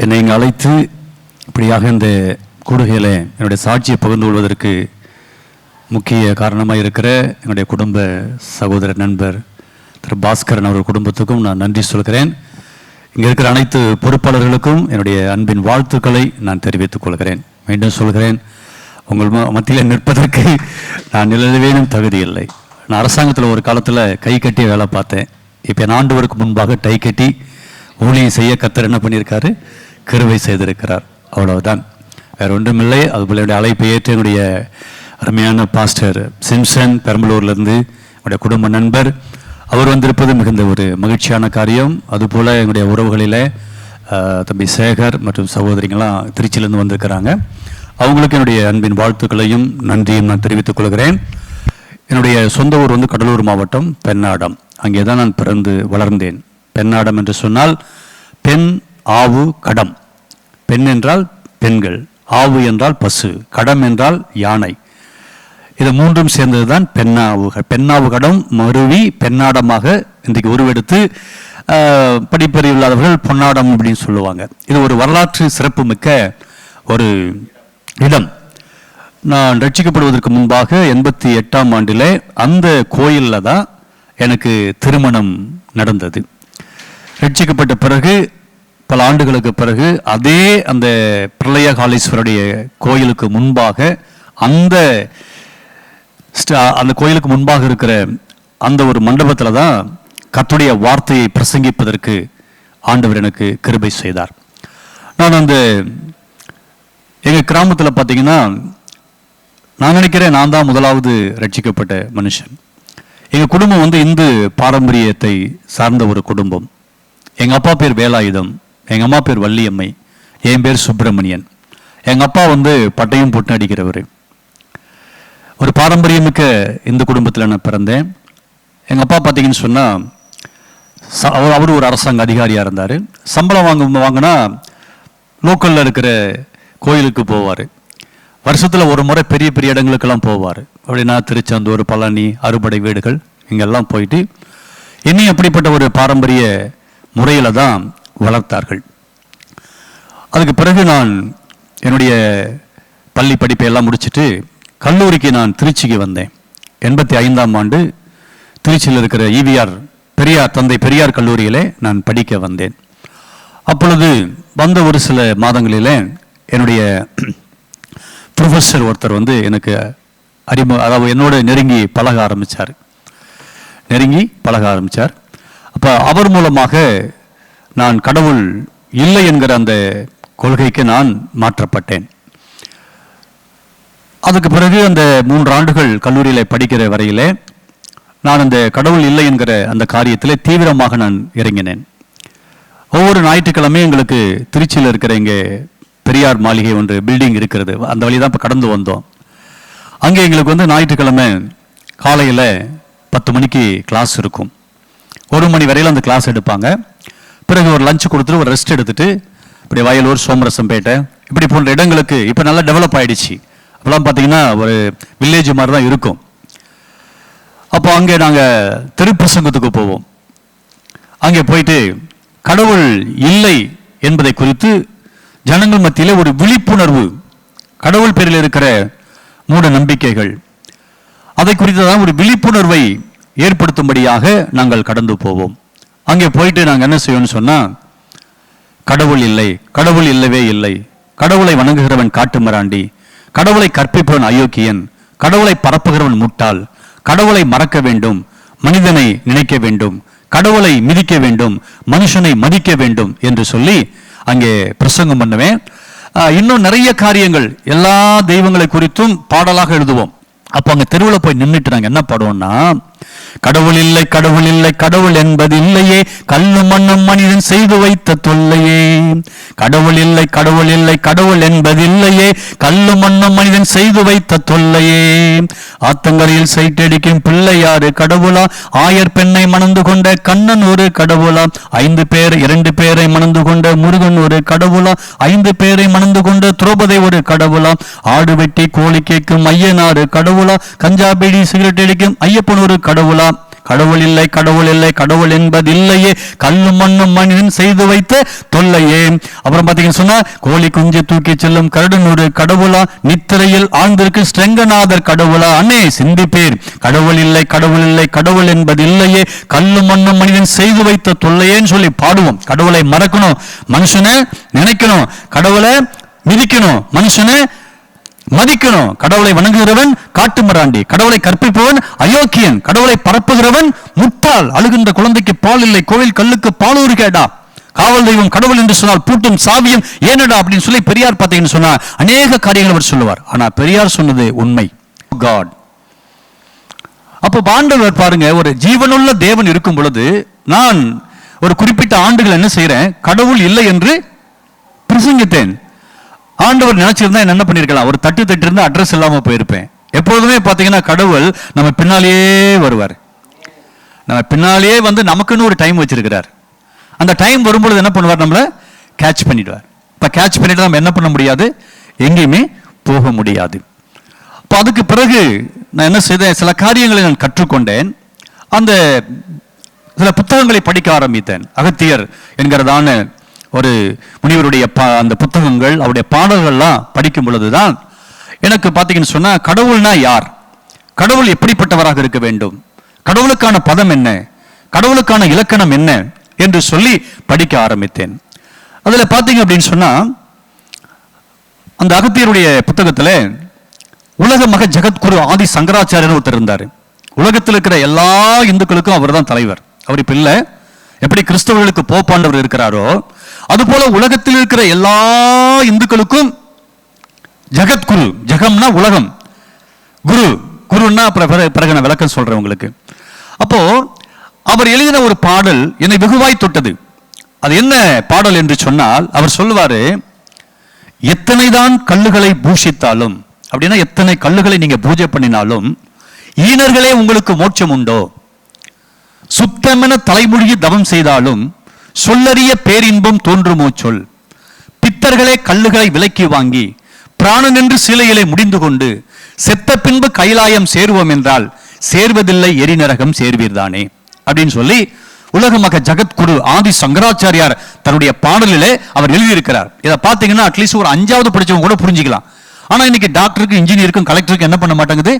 என்னை இங்கே அழைத்து இப்படியாக இந்த கூடுகையில் என்னுடைய சாட்சியை பகிர்ந்து கொள்வதற்கு முக்கிய காரணமாக இருக்கிற என்னுடைய குடும்ப சகோதர நண்பர் திரு பாஸ்கரன் அவர் குடும்பத்துக்கும் நான் நன்றி சொல்கிறேன். இங்கே இருக்கிற அனைத்து பொறுப்பாளர்களுக்கும் என்னுடைய அன்பின் வாழ்த்துக்களை நான் தெரிவித்துக் கொள்கிறேன். மீண்டும் சொல்கிறேன், உங்கள் மத்தியில் நிற்பதற்கு நான் நிலவேனும் தகுதி இல்லை. நான் அரசாங்கத்தில் ஒரு காலத்தில் கை கட்டி வேலை பார்த்தேன். இப்போ என் ஆண்டவருக்கு முன்பாக டை கட்டி ஊழியம் செய்ய கர்த்தர் என்ன பண்ணியிருக்காரு, கிருபை செய்திருக்கிறார். அவ்வளவுதான், வேற ஒன்றுமில்லை. அதுபோல என்னுடைய அழைப்பை ஏற்று என்னுடைய அருமையான பாஸ்டர் சிம்சன் பெரம்பலூர்லேருந்து என்னுடைய குடும்ப நண்பர் அவர் வந்திருப்பது மிகுந்த ஒரு மகிழ்ச்சியான காரியம். அதுபோல் எங்களுடைய உறவுகளில் தம்பி சேகர் மற்றும் சகோதரிங்களாம் திருச்சியிலேருந்து வந்திருக்கிறாங்க. அவங்களுக்கு என்னுடைய அன்பின் வாழ்த்துக்களையும் நன்றியும் நான் தெரிவித்துக் கொள்கிறேன். என்னுடைய சொந்த ஊர் வந்து கடலூர் மாவட்டம் பெண்ணாடம். அங்கே தான் நான் பிறந்து வளர்ந்தேன். பெண்ணாடம் என்று சொன்னால் பெண், ஆவு, கடம். பெண் என்றால் பெண்கள், ஆவு என்றால் பசு, கடம் என்றால் யானை. இது மூன்றும் சேர்ந்தது தான் பெண்ணாவு கடம் மருவி பெண்ணாடமாக இன்றைக்கு உருவெடுத்து படிப்பறிவு இல்லாதவர்கள் பொன்னாடம் அப்படின்னு சொல்லுவாங்க. இது ஒரு வரலாற்று சிறப்பு மிக்க ஒரு இடம். நான் ரட்சிக்கப்படுவதற்கு முன்பாக 88ஆம் ஆண்டில் அந்த கோயிலில் தான் எனக்கு திருமணம் நடந்தது. ரட்சிக்கப்பட்ட பிறகு பல ஆண்டுகளுக்கு பிறகு அதே அந்த பிரளயகாலீஸ்வருடைய கோயிலுக்கு முன்பாக அந்த கோயிலுக்கு முன்பாக இருக்கிற அந்த ஒரு மண்டபத்தில் தான் கர்த்தருடைய வார்த்தையை பிரசங்கிப்பதற்கு ஆண்டவர் எனக்கு கிருபை செய்தார். நான் அந்த எங்கள் கிராமத்தில் பார்த்தீங்கன்னா நான் நினைக்கிறேன் நான் தான் முதலாவது ரட்சிக்கப்பட்ட மனுஷன். எங்கள் குடும்பம் வந்து இந்து பாரம்பரியத்தை சார்ந்த ஒரு குடும்பம். எங்கள் அப்பா பேர் வேலாயுதம், எங்கள் அம்மா பேர் வள்ளியம்மை, என் பேர் சுப்பிரமணியன். எங்கள் அப்பா வந்து பட்டையும் போட்டு அடிக்கிறவர். ஒரு பாரம்பரியமிக்க இந்து குடும்பத்தில் நான் பிறந்தேன். எங்கள் அப்பா பார்த்தீங்கன்னு சொன்னால் அவர் ஒரு அரசாங்க அதிகாரியாக இருந்தார். சம்பளம் வாங்கினா லோக்கலில் இருக்கிற கோயிலுக்கு போவார். வருஷத்தில் ஒரு முறை பெரிய பெரிய இடங்களுக்கெல்லாம் போவார். அப்படின்னா திருச்செந்தூர், பழனி, அறுபடை வீடுகள் இங்கெல்லாம் போயிட்டு இன்னும் அப்படிப்பட்ட ஒரு பாரம்பரிய முறையில் தான் வளர்த்தார்கள். அதுக்கு பிறகு நான் என்னுடைய பள்ளி படிப்பை எல்லாம் முடிச்சுட்டு கல்லூரிக்கு நான் திருச்சிக்கு வந்தேன். 85ஆம் ஆண்டு திருச்சியில் இருக்கிற தந்தை பெரியார் கல்லூரியிலே நான் படிக்க வந்தேன். அப்பொழுது வந்த ஒரு சில மாதங்களிலே என்னுடைய ப்ரொஃபஸர் ஒருத்தர் வந்து எனக்கு அதாவது என்னோட நெருங்கி பழக ஆரம்பித்தார். அப்போ அவர் மூலமாக நான் கடவுள் இல்லை என்கிற அந்த கொள்கைக்கு நான் மாற்றப்பட்டேன். அதுக்கு பிறகு அந்த 3 ஆண்டுகள் கல்லூரியில் படிக்கிற வரையிலே நான் அந்த கடவுள் இல்லை என்கிற அந்த காரியத்தில் தீவிரமாக நான் இறங்கினேன். ஒவ்வொரு ஞாயிற்றுக்கிழமையும் எங்களுக்கு திருச்சியில் இருக்கிற இங்கே பெரியார் மாளிகை ஒன்று பில்டிங் இருக்கிறது. அந்த வழி தான் இப்போ கடந்து வந்தோம். அங்கே எங்களுக்கு வந்து ஞாயிற்றுக்கிழமை காலையில் 10 மணிக்கு கிளாஸ் இருக்கும். 1 மணி வரையில் அந்த கிளாஸ் எடுப்பாங்க. பிறகு ஒரு லஞ்ச் கொடுத்துட்டு ஒரு ரெஸ்ட் எடுத்துட்டு இப்படி வயலூர், சோமரசம்பேட்டை இப்படி போன்ற இடங்களுக்கு இப்போ நல்லா டெவலப் ஆகிடுச்சு. அப்போலாம் பார்த்தீங்கன்னா ஒரு வில்லேஜ் மாதிரி தான் இருக்கும். அப்போ அங்கே நாங்கள் திருப்பிரசங்கத்துக்கு போவோம். அங்கே போயிட்டு கடவுள் இல்லை என்பதை குறித்து ஜனங்கள் மத்தியில் ஒரு விழிப்புணர்வு, கடவுள் பேரில் இருக்கிற மூட நம்பிக்கைகள், அதை குறித்ததான் ஒரு விழிப்புணர்வை ஏற்படுத்தும்படியாக நாங்கள் கடந்து போவோம். அங்கே போயிட்டு நாங்கள் என்ன செய்வோம்னு சொன்னால், கடவுள் இல்லை, கடவுள் இல்லவே இல்லை, கடவுளை வணங்குகிறவன் காட்டு மிராண்டி, கடவுளை கற்பிப்பவன் அயோக்கியன், கடவுளை பரப்புகிறவன் முட்டாள், கடவுளை மறக்க வேண்டும், மனிதனை நினைக்க வேண்டும், கடவுளை மிதிக்க வேண்டும், மனுஷனை மதிக்க வேண்டும் என்று சொல்லி அங்கே பிரசங்கம் பண்ணுவேன். இன்னும் நிறைய காரியங்கள், எல்லா தெய்வங்களை குறித்தும் பாடலாக எழுதுவோம். அப்போ அங்கே தெருவில் போய் நின்றுட்டு நாங்கள் என்ன பாடுவோம்னா, கடவுள் இல்லை, கடவுள் இல்லை, கடவுள் என்பது இல்லையே, கல்லு மண்ணும் மனிதன் செய்து வைத்த தொல்லையே. கடவுள் இல்லை, கடவுள் இல்லை, கடவுள் என்பது இல்லையே, கல்லு மண்ணும் மனிதன் செய்து வைத்த தொல்லையே. ஆத்தங்கரையில் சைட்டடிக்கும் பிள்ளையாரு கடவுளா, ஆயர் பெண்ணை மணந்து கொண்ட கண்ணன் ஒரு கடவுளா, 5 பேர் 2 பேரை மணந்து கொண்ட முருகன் ஒரு கடவுளா, 5 பேரை மணந்து கொண்ட திரௌபதி ஒரு கடவுளா, ஆடு வெட்டி கோழி கேட்கும் ஐயனாரு கடவுளா, கஞ்சா பீடி சிகரெட் அடிக்கும் ஐயப்பன் ஒரு கடவுளா, கடவுள் இல்லை, கடவுள் இல்லை, கடவுள் என்பது இல்லையே, கல்லும் மண்ணும் மனிதன் செய்து வைத்த தொல்லையே. அப்புறம் பாத்தீங்கன்னு சொன்னா, கோழி குஞ்சு தூக்கி செல்லும் கரடுநூறு கடவுளா, நித்திரையில் ஆழ்ந்திருக்கு ஸ்ரங்கநாதர் கடவுளா, அண்ணே சிந்திப்பேர். கடவுள் இல்லை, கடவுள் இல்லை, கடவுள் என்பது இல்லையே, கல்லும் மண்ணும் மனிதன் செய்து வைத்த தொல்லையேன்னு சொல்லி பாடுவோம். கடவுளை மறக்கணும், மனுஷனை நினைக்கணும். கடவுளை மிதிக்கணும், மனுஷனை மதிக்கணும். கடவுளை வணங்குகிறவன் காட்டுமிராண்டி, கடவுளை கற்பிப்பவன் அயோக்கியன், கடவுளை பரப்புகிறவன் முட்டாள், அழுகின்ற குழந்தைக்கு பால் இல்லை, கோவில் கல்லுக்கு பாலூர் கேடா, காவல் தெய்வம் கடவுள் என்று சொன்னால் பூட்டும் சாவியம் ஏனடா அப்படின்னு சொல்லி பெரியார் பார்த்தீங்கன்னு சொன்னா அநேக காரியங்கள் அவர் சொல்லுவார். ஆனா பெரியார் சொன்னது உண்மை. காட். அப்போ ஆண்டவர் பாருங்க, ஒரு ஜீவனுள்ள தேவன் இருக்கும் பொழுது நான் ஒரு குறிப்பிட்ட ஆண்டுகள் என்ன செய்யறேன், கடவுள் இல்லை என்று பிரசங்கித்தேன். ஆண்டவர் நினைச்சிருந்தா என்ன பண்ணிருக்கலாம், ஒரு தட்டு இருந்தா அட்ரஸ் இல்லாம போயிருப்பேன். எப்போதுமே பாத்தீங்கன்னா கடவுள் நம்ம பின்னாலேயே வருவார். நம்ம பின்னாலேயே வந்து நமக்குன்னு ஒரு டைம் வச்சிருக்கிறார். அந்த டைம் வரும்பொழுது என்ன பண்ணுவார், நம்மள கேட்ச் பண்ணிடுவார். இப்ப கேட்ச் பண்ணிட்டு நம்ம என்ன பண்ண முடியாது, எங்கேயுமே போக முடியாது. இப்போ அதுக்கு பிறகு நான் என்ன செய்தேன், சில காரியங்களை நான் கற்றுக்கொண்டேன். அந்த சில புத்தகங்களை படிக்க ஆரம்பித்தேன். அகத்தியர் என்கிறதான ஒரு முனிவருடைய அந்த புத்தகங்கள், அவருடைய பாடல்கள்லாம் படிக்கும் பொழுதுதான் எனக்கு பார்த்தீங்கன்னு சொன்னா, கடவுள்னா யார், கடவுள் எப்படிப்பட்டவராக இருக்க வேண்டும், கடவுளுக்கான பதம் என்ன, கடவுளுக்கான இலக்கணம் என்ன என்று சொல்லி படிக்க ஆரம்பித்தேன். அதில் பார்த்தீங்க அப்படின்னு சொன்னா, அந்த அகத்தியருடைய புத்தகத்தில் உலக மக ஜெகத்குரு ஆதி சங்கராச்சாரியர் ஒருத்தர் இருந்தார். உலகத்தில் இருக்கிற எல்லா இந்துக்களுக்கும் அவர் தான் தலைவர். அவர் இப்ப இல்லை, எப்படி கிறிஸ்தவர்களுக்கு போப்பாண்டவர் இருக்கிறாரோ அதுபோல உலகத்தில் இருக்கிற எல்லா இந்துக்களுக்கும் ஜெகத்குரு, ஜெகம்னா உலகம், குரு, குருன்னா பிறகு நான் விளக்கம் சொல்றேன் உங்களுக்கு. அப்போ அவர் எழுதின ஒரு பாடல் என்னை வெகுவாய் தொட்டது. அது என்ன பாடல் என்று சொன்னால், அவர் சொல்லுவாரு, எத்தனைதான் கல்லுகளை பூஷித்தாலும், அப்படின்னா எத்தனை கல்லுகளை நீங்க பூஜை பண்ணினாலும் ஈனர்களே உங்களுக்கு மோட்சம் உண்டோ, சுத்தமென தலைமொழியை தவம் செய்தாலும் சொல்லறிய பேரின்பம் தோன்றுமோ சொல், பித்தர்களே கல்லுகளை விலைக்கு வாங்கி பிராணன் என்று சிலையிலே முடிந்து கொண்டு செத்த பின்பு கைலாயம் சேருவோம் என்றால் சேர்வதில்லை எரிநரகம் சேர்வீர்தானே அப்படின்னு சொல்லி உலக மக ஜெகத்குரு ஆதி சங்கராச்சாரியார் தன்னுடைய பாடலிலே அவர் எழுதியிருக்கிறார். இதை பார்த்தீங்கன்னா அட்லீஸ்ட் ஒரு 5வது படிச்சவங்க கூட புரிஞ்சுக்கலாம். ஆனா இன்னைக்கு டாக்டருக்கு, இன்ஜினியருக்கும், கலெக்டருக்கு என்ன பண்ண மாட்டேங்குது,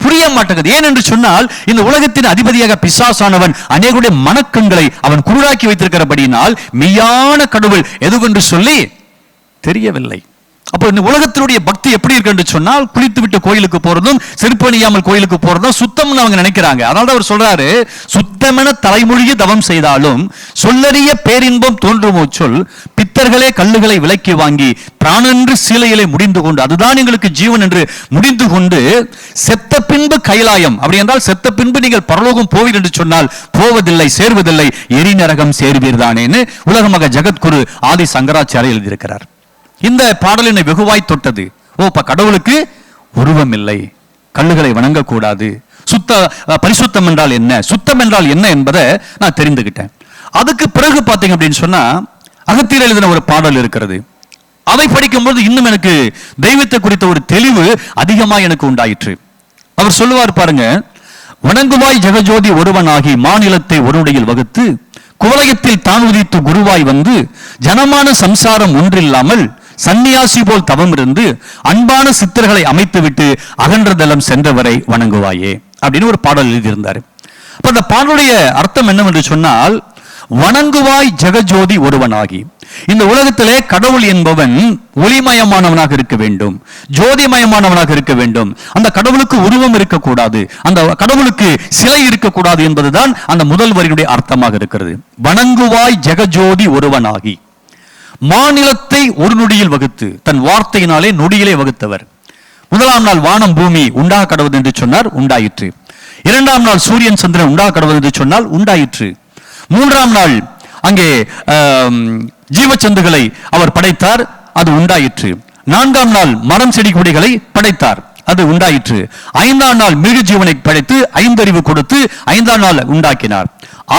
புரிய மாட்டேங்குது. ஏன் என்று சொன்னால், இந்த உலகத்தின் அதிபதியாக பிசாசானவன் அநேகருடைய மனக்கண்களை அவன் குருடாக்கி வைத்திருக்கிறபடியினால் மெய்யான கடவுள் எதுவென்று சொல்லி தெரியவில்லை. அப்போ இந்த உலகத்தினுடைய பக்தி எப்படி இருக்கு என்று சொன்னால், குளித்து விட்டு கோயிலுக்கு போறதும் செருப்பணியாமல் கோயிலுக்கு போறதும் சுத்தம்னு அவங்க நினைக்கிறாங்க. அதனால அவர் சொல்றாரு, சுத்தமென தலைமொழியை தவம் செய்தாலும் சொல்லறிய பேரின்பம் தோன்றுமோ சொல், பித்தர்களே கல்லுகளை விலைக்கு வாங்கி பிராணென்று சீலையிலே முடிந்து கொண்டு, அதுதான் எங்களுக்கு ஜீவன் என்று முடிந்து கொண்டு செத்த பின்பு கைலாயம், அப்படி என்றால் செத்த பின்பு நீங்கள் பரலோகம் போவீர் என்று சொன்னால் போவதில்லை, சேர்வதில்லை, எரிநரகம் சேர்வீர்தானேன்னு உலக மக ஜெகத்குரு ஆதி சங்கராச்சாரியர் எழுதியிருக்கிறார். இந்த பாடலினை வெகுவாய் தொட்டது. கடவுளுக்கு உருவம் இல்லை, கல்லுகளை வணங்கக்கூடாது, பரிசுத்தம் என்றால் என்ன, சுத்தம் என்றால் என்ன என்பதை நான் தெரிந்துகிட்டேன். அதுக்கு பிறகு பார்த்தீங்க அப்படின்னு சொன்னா, அகத்தியர் எழுதின ஒரு பாடல் இருக்கிறது. அதை படிக்கும்போது இன்னும் எனக்கு தெய்வத்தை குறித்த ஒரு தெளிவு அதிகமாக எனக்கு உண்டாயிற்று. அவர் சொல்லுவார் பாருங்க, வணங்குவாய் ஜெகஜோதி ஒருவனாகி மாநிலத்தை ஒருடையில் வகுத்து குவலயத்தில் தான் உதித்து குருவாய் வந்து ஜனமான சம்சாரம் ஒன்றில்லாமல் சன்னியாசி போல் தவம் இருந்து அன்பான சித்தர்களை அமைத்துவிட்டு அகன்றதலம் சென்றவரை வணங்குவாயே அப்படின்னு ஒரு பாடல் எழுதியிருந்தார். அப்ப அந்த பாடலுடைய அர்த்தம் என்னவென்று சொன்னால், வணங்குவாய் ஜெகஜோதி ஒருவனாகி, இந்த உலகத்திலே கடவுள் என்பவன் ஒளிமயமானவனாக இருக்க வேண்டும், ஜோதிமயமானவனாக இருக்க வேண்டும். அந்த கடவுளுக்கு உருவம் இருக்கக்கூடாது, அந்த கடவுளுக்கு சிலை இருக்கக்கூடாது என்பதுதான் அந்த முதல் வரியுடைய அர்த்தமாக இருக்கிறது. வணங்குவாய் ஜெகஜோதி ஒருவனாகி, மாநிலத்தை ஒரு நொடியில் வகுத்து, தன் வார்த்தையினாலே நொடியிலே வகுத்தவர். முதலாம் நாள் வானம் பூமி உண்டாக கடவுள் என்று சொன்னார், உண்டாயிற்று. 2ஆம் நாள் சூரியன் சந்திரன் உண்டாக கடவுள் என்று சொன்னால் உண்டாயிற்று. 3ஆம் நாள் அங்கே ஜீவச்சந்துகளை அவர் படைத்தார், அது உண்டாயிற்று. 4ஆம் நாள் மரம் செடி கொடிகளை படைத்தார், அது உண்டாயிற்று. 5ஆம் நாள் மிருக ஜீவனை படைத்து 5 அறிவு கொடுத்து 5ஆம் நாள் உண்டாக்கினார்.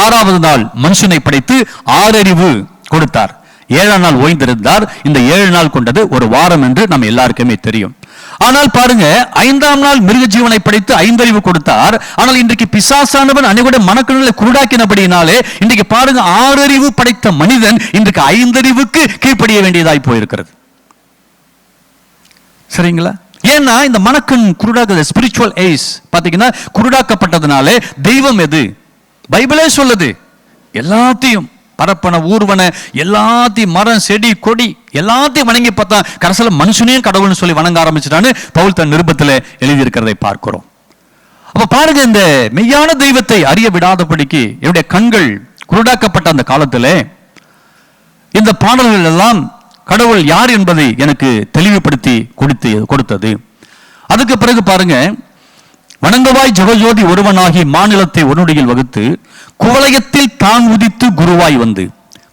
6வது நாள் மனுஷனை படைத்து 6 அறிவு கொடுத்தார். 7ஆம் நாள் ஓய்ந்திருந்தார். இந்த 7 நாள் கொண்டது ஒரு வாரம் என்று நம்ம எல்லாருக்குமே தெரியும். ஆனால் பாருங்க, 5ஆம் நாள் மிருக ஜீவனை படைத்து 5 அறிவு கொடுத்தார். ஆனால் இன்றைக்கு பிசாசானவன் அனைவருடைய மனக்கண்களை குருடாக்கினபடியினாலே இன்றைக்கு பாருங்க 6 அறிவு படைத்த மனிதன் இன்றைக்கு 5 அறிவுக்கு கீழ்ப்படிய வேண்டியதாய் போயிருக்கிறது. சரிங்களா? ஏன்னா இந்த மனக்கண் குருடாக்குது, ஸ்பிரிச்சுவல் ஐஸ் பாத்தீங்கன்னா குருடாக்கப்பட்டதுனாலே தெய்வம் எது? பைபிளே சொல்லுது, எல்லாத்தையும் பரப்பன ஊர்வன எல்லாத்தையும் மரம் செடி கொடி எல்லாத்தையும் வணங்கி பார்த்தா கடைசியில மனுஷனையும் கடவுள்னு சொல்லி வணங்க ஆரம்பிச்சிட்டான்னு பவுல் தன் நிருபத்தில் எழுதியிருக்கிறதை பார்க்கிறோம். அப்ப பாருங்க, இந்த மெய்யான தெய்வத்தை அறிய விடாதபடிக்கு என்னுடைய கண்கள் குருடாக்கப்பட்ட அந்த காலத்திலே இந்த பாடல்கள் எல்லாம் கடவுள் யார் என்பதை எனக்கு தெளிவுபடுத்தி கொடுத்தது. அதுக்கு பிறகு பாருங்க, வணங்குவாய் ஜெகஜோதி ஒருவனாகி மாநிலத்தை ஒருநொடியில் வகுத்து குவலயத்தில் தான் உதித்து குருவாய் வந்து.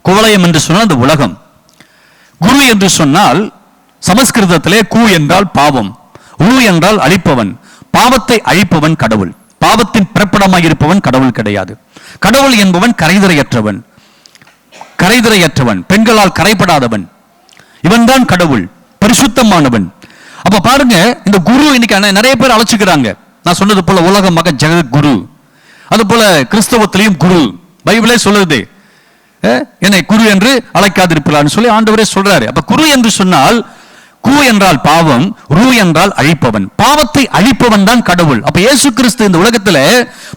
குவலயம் என்று சொன்னால் அந்த உலகம், குரு என்று சொன்னால் சமஸ்கிருதத்திலே கு என்றால் பாவம், உ என்றால் அழிப்பவன், பாவத்தை அழிப்பவன் கடவுள். பாவத்தின் பிறப்பிடமாக இருப்பவன் கடவுள் கிடையாது. கடவுள் என்பவன் கரைதிரையற்றவன், பெண்களால் கரைப்படாதவன், இவன் தான் கடவுள், பரிசுத்தமானவன். அப்ப பாருங்க, இந்த குரு இன்னைக்கு நிறைய பேர் அழைச்சுக்கிறாங்க. நான் சொன்னது போல உலக மக ஜெகத் குரு, அது போல கிறிஸ்தவத்திலையும் குரு. பைபிளே சொல்லுது, என்னை குரு என்று அழைக்காதிருப்பான்னு சொல்லி ஆண்டவரே சொல்றாரு. அப்ப குரு என்று சொன்னால் கு என்றால் பாவம், ரு என்றால் அழிப்பவன். பாவத்தை அழிப்பவன் தான் கடவுள். அப்ப இயேசு கிறிஸ்து இந்த உலகத்துல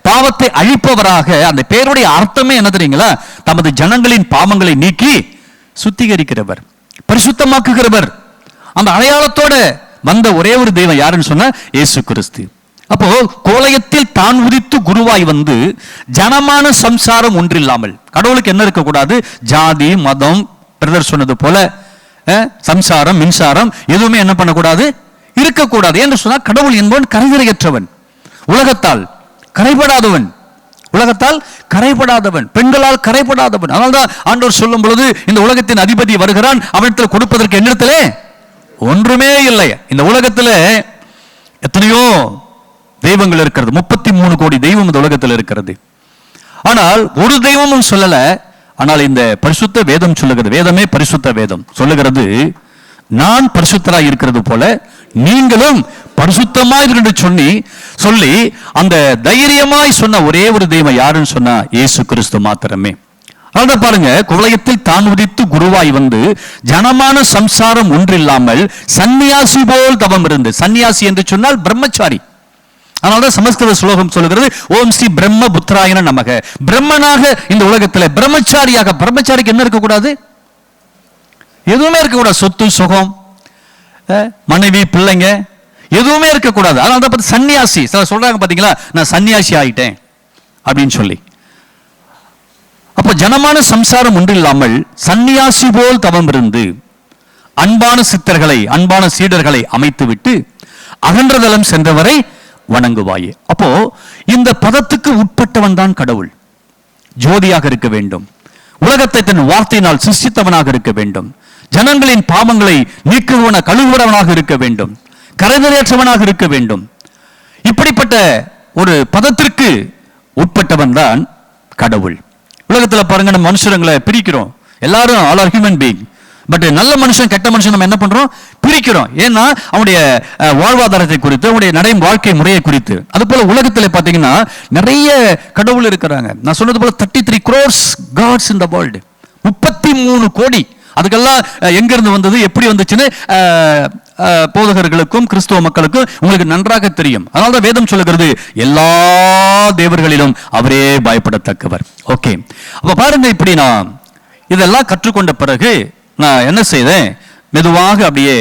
பாவத்தை அழிப்பவராக, அந்த பேருடைய அர்த்தமே என்ன தெரியுங்களா? தமது ஜனங்களின் பாவங்களை நீக்கி சுத்திகரிக்கிறவர், பரிசுத்தமாக்குகிறவர். அந்த அடையாளத்தோட வந்த ஒரே ஒரு தெய்வம் யாருன்னு சொன்னா இயேசு கிறிஸ்து. அப்போ கோலயத்தில் தான் உதித்து குருவாய் வந்து ஜனமான சம்சாரம் ஒன்றில்லாமல். கடவுளுக்கு என்ன இருக்கக்கூடாது? ஜாதி மதம், பிரதர் சொன்னது போல சம்சாரம் மின்சாரம் எதுவுமே என்ன பண்ணக்கூடாது, இருக்கக்கூடாது. என்று சொன்னா கடவுள் என்பவன் கரைதிரையற்றவன், உலகத்தால் கரைபடாதவன், பெண்களால் கரைபடாதவன். அதனால்தான் ஆண்டவர் சொல்லும் பொழுது இந்த உலகத்தின் அதிபதி வருகிறான், அவனிடத்தில் கொடுப்பதற்கு என்னிடத்திலே ஒன்றுமே இல்லை. இந்த உலகத்தில் எத்தனையோ தெய்வங்கள் இருக்கிறது, 33 கோடி தெய்வம் இந்த உலகத்தில் இருக்கிறது. ஆனால் ஒரு தெய்வமும் சொல்லல. ஆனால் இந்த பரிசுத்த வேதம் சொல்லுகிறது, வேதமே பரிசுத்த வேதம் சொல்லுகிறது, நான் பரிசுத்தராய் இருக்கிறது போல நீங்களும் பரிசுத்தமாய் என்று சொல்லி அந்த தைரியமாய் சொன்ன ஒரே ஒரு தெய்வம் யாருன்னு சொன்னா இயேசு கிறிஸ்து மாத்திரமே. அதான் பாருங்க, குவலயத்தில் தான் உதித்து குருவாய் வந்து ஜனமான சம்சாரம் ஒன்றில்லாமல் சன்னியாசி போல் தவம் இருந்து. சன்னியாசி என்று சொன்னால் பிரம்மச்சாரி. அதனால்தான் சமஸ்கிருத ஸ்லோகம் சொல்லுகிறது, ஓம் ஸ்ரீ பிரம்ம புத்திராயன நமக. பிரம்மனாக இந்த உலகத்தில் பிரம்மச்சாரியாக. பிரம்மச்சாரிக்கு என்ன இருக்கக்கூடாது? எதுவுமே இருக்கக்கூடாது. சொத்து சுகம், மனைவி பிள்ளைங்க எதுவுமே இருக்கக்கூடாது. அதனால தான் சன்னியாசி சொல்றாங்க பாத்தீங்களா, நான் சன்னியாசி ஆயிட்டேன் அப்படின்னு சொல்லி. அப்ப ஜனமான சம்சாரம் ஒன்றில்லாமல் சன்னியாசி போல் தவம் இருந்து அன்பான சித்தர்களை, அன்பான சீடர்களை அமைத்து விட்டு அகன்றதலம் சென்றவரை வணங்குவாயே. அப்போ இந்த பதத்துக்கு உட்பட்டவன் தான் கடவுள். ஜோதியாக இருக்க வேண்டும், உலகத்தை தன் வார்த்தையினால் சிருஷ்டித்தவனாக இருக்க வேண்டும், ஜனங்களின் பாவங்களை நீக்குவன கழுவுறவனாக இருக்க வேண்டும், கரைதிரையற்றவனாக இருக்க வேண்டும். இப்படிப்பட்ட ஒரு பதத்திற்கு உட்பட்டவன் தான் கடவுள். உலகத்தில் பாருங்க, நம்ம மனுஷங்களை பிரிக்கிறோம். எல்லாரும் all are human being. But நல்ல மனுஷன் கெட்ட மனுஷன் நம்ம என்ன பண்றோம்? பிரிக்கிறோம். ஏன்னா அவனுடைய வாழ்வாதாரத்தை குறித்து, அவனுடைய நடை வாழ்க்கை முறையை குறித்து. அது போல உலகத்தில் பாத்தீங்கன்னா நிறைய கடவுள் இருக்கிறாங்க. நான் சொன்னது போல 33 crores gods in the world. 33 கோடி. அதுக்கெல்லாம் எங்கிருந்து வந்தது, எப்படி வந்துச்சுன்னு போதகர்களுக்கும் கிறிஸ்துவ மக்களுக்கும் உங்களுக்கு நன்றாக தெரியும். அதனால்தான் வேதம் சொல்லுகிறது, எல்லா தேவர்களிலும் அவரே பயப்படத்தக்கவர். ஓகே, அப்ப பாருங்க, இப்படி நான் இதெல்லாம் கற்றுக்கொண்ட பிறகு நான் என்ன செய்தேன், மெதுவாக அப்படியே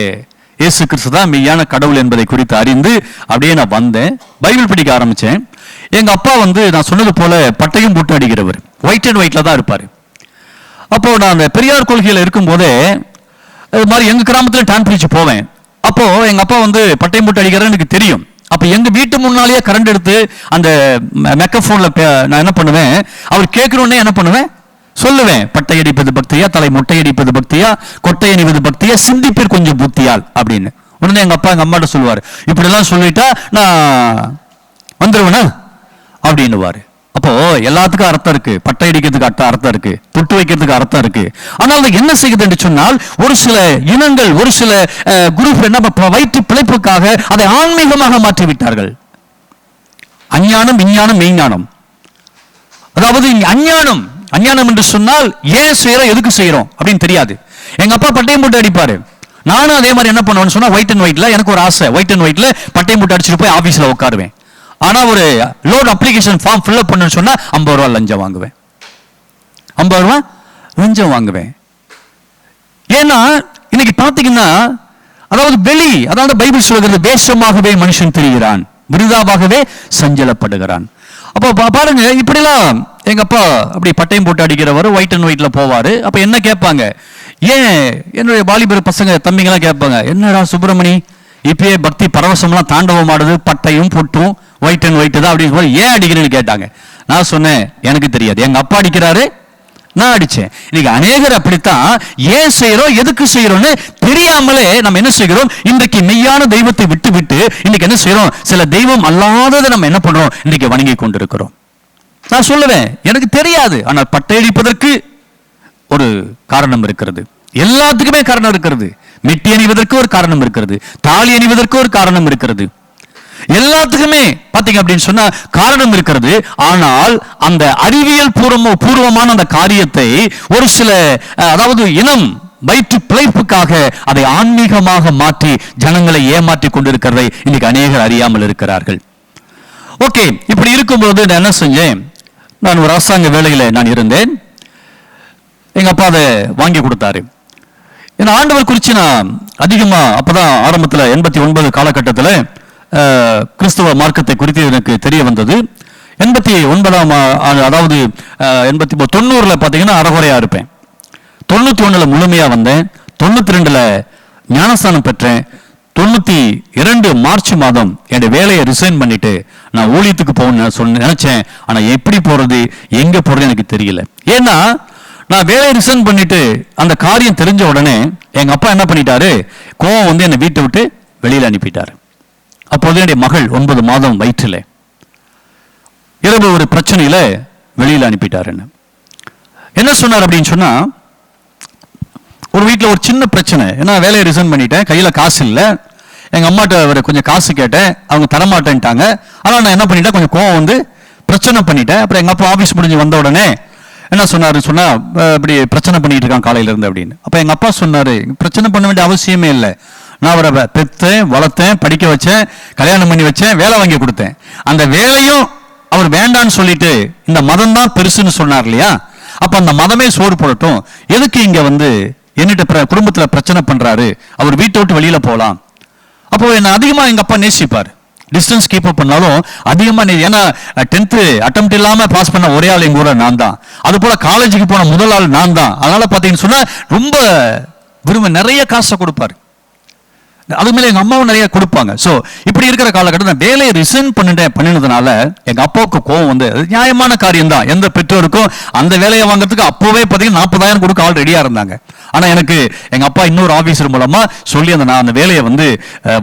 இயேசு கிறிஸ்து தான் மெய்யான கடவுள் என்பதை குறித்து அறிந்து அப்படியே நான் வந்தேன். பைபிள் படிக்க ஆரம்பிச்சேன். எங்க அப்பா நான் சொன்னது போல பட்டையும் போட்டு அடிக்கிறவர், ஒயிட் அண்ட் ஒயிட்ல தான் இருப்பாரு. அப்போ நான் அந்த பெரியார் கொள்கையில் இருக்கும் போதே இது மாதிரி எங்க கிராமத்துல டான் பிரிச்சு போவேன். அப்போ எங்க அப்பா பட்டையும் போட்டு அடிக்கிறாரு எனக்கு தெரியும். அப்ப எங்க வீட்டு முன்னாலேயே கரண்ட் எடுத்து அந்த மெக்கஃபோன்ல நான் என்ன பண்ணுவேன், அவர் கேட்கணுன்னே என்ன பண்ணுவேன் சொல்லுவேன், பட்டை அடிப்பது பக்தியா, தலை மொட்டை அடிப்பது பக்தியா, கொட்டை அணிவது பக்தியா, சிந்திப்பீர் கொஞ்சம் புத்தியால் அப்படின்னு. உடனே எங்க அப்பா எங்க அம்மாட்ட சொல்லுவாரு, இப்படி எல்லாம் சொல்லிட்டா நான் வந்துருவேனா அப்படின்னுவாரு. அப்போ எல்லாத்துக்கும் அர்த்தம் இருக்கு. பட்டை அடிக்கிறதுக்கு அர்த்தம் இருக்கு, தொட்டு வைக்கிறதுக்கு அர்த்தம் இருக்கு. ஆனால் அது என்ன செய்யுது என்று சொன்னால், ஒரு சில இனங்கள், ஒரு சில குரூப் என்ன வயிற்று பிழைப்புக்காக அதை ஆன்மீகமாக மாற்றி விட்டார்கள். அஞ்ஞானம், விஞ்ஞானம், மெய்ஞானம். அதாவது அஞ்ஞானம், அஞ்ஞானம் என்று சொன்னால் ஏன் செய்யறோம், எதுக்கு செய்யறோம் அப்படின்னு தெரியாது. எங்க அப்பா பட்டையும் போட்டு அடிப்பாரு, நானும் அதே மாதிரி என்ன பண்ணுவேன்னு சொன்னா, ஒயிட் அண்ட் ஒயிட்ல எனக்கு ஒரு ஆசை, ஒயிட் அண்ட் ஒயிட்ல பட்டையும் போட்டு அடிச்சுட்டு போய் ஆபீஸ்ல உட்காருவேன். ஆனா ஒரு load application form fill up பண்ணு சொன்னா 50 ரூபா லஞ்சம் வாங்குவேன், 50 ரூபா லஞ்சம் வாங்குவேன். ஏன்னா இன்னைக்கு பாத்தீங்கன்னா, அதாவது அதாவது பைபிள் சொல்கிறது, வேஷமாகவே மனுஷன் திரிகிறான், விருதாவாகவே சஞ்சலப்படுகிறான். அப்போ பாருங்க, இப்படிலாம் எங்க அப்பா அப்படி பட்டையும் போட்டு அடிக்கிறவர், ஒயிட் அண்ட் ஒயிட்ல போவாரு. அப்ப என்ன கேட்பாங்க, ஏன் என்னுடைய வாலிபர் பசங்க தம்பிங்கெல்லாம் கேட்பாங்க, என்னடா சுப்பிரமணி இப்பயே பக்தி பரவசம்லாம் தாண்டவம் ஆடுது, பட்டையும் பொட்டும் ஒயிட் அண்ட் ஒயிட் தான் அப்படின்னு சொல்லி ஏன் அடிக்கிறேன்னு கேட்டாங்க. நான் சொன்னேன், எனக்கு தெரியாது, எங்க அப்பா அடிக்கிறாரு, நான் அடிச்சேன். இன்னைக்கு அநேகர் அப்படித்தான், ஏன் செய்யறோம், எதுக்கு செய்யறோம்னு தெரியாமலே நம்ம என்ன செய்கிறோம், இன்றைக்கு மெய்யான தெய்வத்தை விட்டு விட்டு இன்னைக்கு என்ன செய்யறோம், சில தெய்வம் அல்லாததை நம்ம என்ன பண்றோம், இன்னைக்கு வணங்கி கொண்டிருக்கிறோம். நான் சொல்லுவேன், எனக்கு தெரியாது, ஆனால் பட்டை அடிப்பதற்கு ஒரு காரணம் இருக்கிறது, எல்லாத்துக்குமே காரணம் இருக்கிறது. மெட்டி அணிவதற்கு ஒரு காரணம் இருக்கிறது, தாலி அணிவதற்கு ஒரு காரணம் இருக்கிறது, எல்லாத்துக்குமே பாத்தீங்க அப்படின்னு சொன்னா காரணம் இருக்கிறது. ஆனால் அந்த அறிவியல் பூர்வமான அந்த காரியத்தை ஒரு சில அதாவது இனம் வயிற்று பிழைப்புக்காக அதை ஆன்மீகமாக மாற்றி ஜனங்களை ஏமாற்றி கொண்டிருக்கிறதை இன்னைக்கு அநேகர் அறியாமல் இருக்கிறார்கள். ஓகே, இப்படி இருக்கும்போது நான் என்ன செஞ்சேன், நான் ஒரு அரசாங்க வேலையில நான் இருந்தேன். எங்க அப்பா அதை வாங்கி கொடுத்தாரு. ஏன்னா ஆண்டவர் குறித்து நான் அதிகமா அப்பதான் ஆரம்பத்தில் 89 காலகட்டத்தில் கிறிஸ்தவ மார்க்கத்தை குறித்து எனக்கு தெரிய வந்தது. 89ஆம் அதாவது 90ல பார்த்தீங்கன்னா அறகுறையா இருப்பேன். 91ல முழுமையா வந்தேன். 92ல ஞானஸ்தானம் பெற்றேன். 92 மார்ச் மாதம் என்னுடைய வேலையை ரிசைன் பண்ணிட்டு நான் ஊழியத்துக்கு போகணும்னு நினைச்சேன். ஆனா எப்படி போறது, எங்க போறது எனக்கு தெரியல. ஏன்னா நான் வேலையை ரிசைன் பண்ணிட்டு அந்த காரியம் தெரிஞ்ச உடனே எங்க அப்பா என்ன பண்ணிட்டாரு, கோவம் வந்து என்னை வீட்டை விட்டு வெளியில அனுப்பிட்டாரு. அப்போது என்னுடைய மகள் 9 மாதம் வயிற்றில் இரவு ஒரு பிரச்சனையில வெளியில அனுப்பிட்டாரு. என்ன சொன்னார் அப்படின்னு சொன்னா, ஒரு வீட்டில் ஒரு சின்ன பிரச்சனை, ஏன்னா வேலையை ரிசைன் பண்ணிட்டேன், கையில காசு இல்லை. எங்க அம்மாட்ட கொஞ்சம் காசு கேட்டேன், அவங்க தரமாட்டேன்ட்டாங்க. ஆனால் நான் என்ன பண்ணிட்டேன், கொஞ்சம் கோவம் வந்து பிரச்சனை பண்ணிட்டேன். அப்புறம் எங்க அப்பா ஆபீஸ் முடிஞ்சு வந்த உடனே என்ன சொன்னாரு சொன்னா, இப்படி பிரச்சனை பண்ணிட்டு இருக்கான் காலையில இருந்து அப்படின்னு. அப்ப எங்க அப்பா சொன்னாரு, பிரச்சனை பண்ண வேண்டிய அவசியமே இல்லை, நான் அவரை பெற்றேன், வளர்த்தேன், படிக்க வச்சேன், கல்யாணம் பண்ணி வச்சேன், வேலை வாங்கி கொடுத்தேன். அந்த வேலையும் அவர் வேண்டான்னு சொல்லிட்டு இந்த மதம் தான் பெருசுன்னு சொன்னார் இல்லையா, அப்ப அந்த மதமே சோறு போடட்டும், எதுக்கு இங்க வந்து என்னிட்ட குடும்பத்துல பிரச்சனை பண்றாரு, அவர் வீட்டை விட்டு வெளியில போலாம். அப்போ என்ன அதிகமா எங்க அப்பா நேசிப்பார், டிஸ்டன்ஸ் கீப் அப் பண்ணாலும் அதிகமா, ஏன்னா 10th அட்டெம்ப்ட் இல்லாம பாஸ் பண்ண ஒரே ஆள் எங்க ஊர்ல நான் தான். அது போல காலேஜுக்கு போன முதல் ஆள் நான் தான். அதனால பாத்தீங்கன்னு சொன்னா ரொம்ப விரும்ப நிறைய காசை கொடுப்பாரு. அது மேல எங்க அம்மாவும் நிறைய கொடுப்பாங்க. சோ இப்படி இருக்கிற காலகட்டத்தில் வேலையை ரிசைன் பண்ணினதுனால எங்க அப்பாவுக்கு கோவம் வந்து, நியாயமான காரியம் தான், எந்த பெற்றோருக்கும் அந்த வேலையை வாங்குறதுக்கு அப்போவே பாத்தீங்கன்னா 40,000 கொடுக்க ஆள் ரெடியா இருந்தாங்க. ஆனா எனக்கு எங்க அப்பா இன்னொரு ஆபீசர் மூலமா சொல்லி அந்த வேலையை வந்து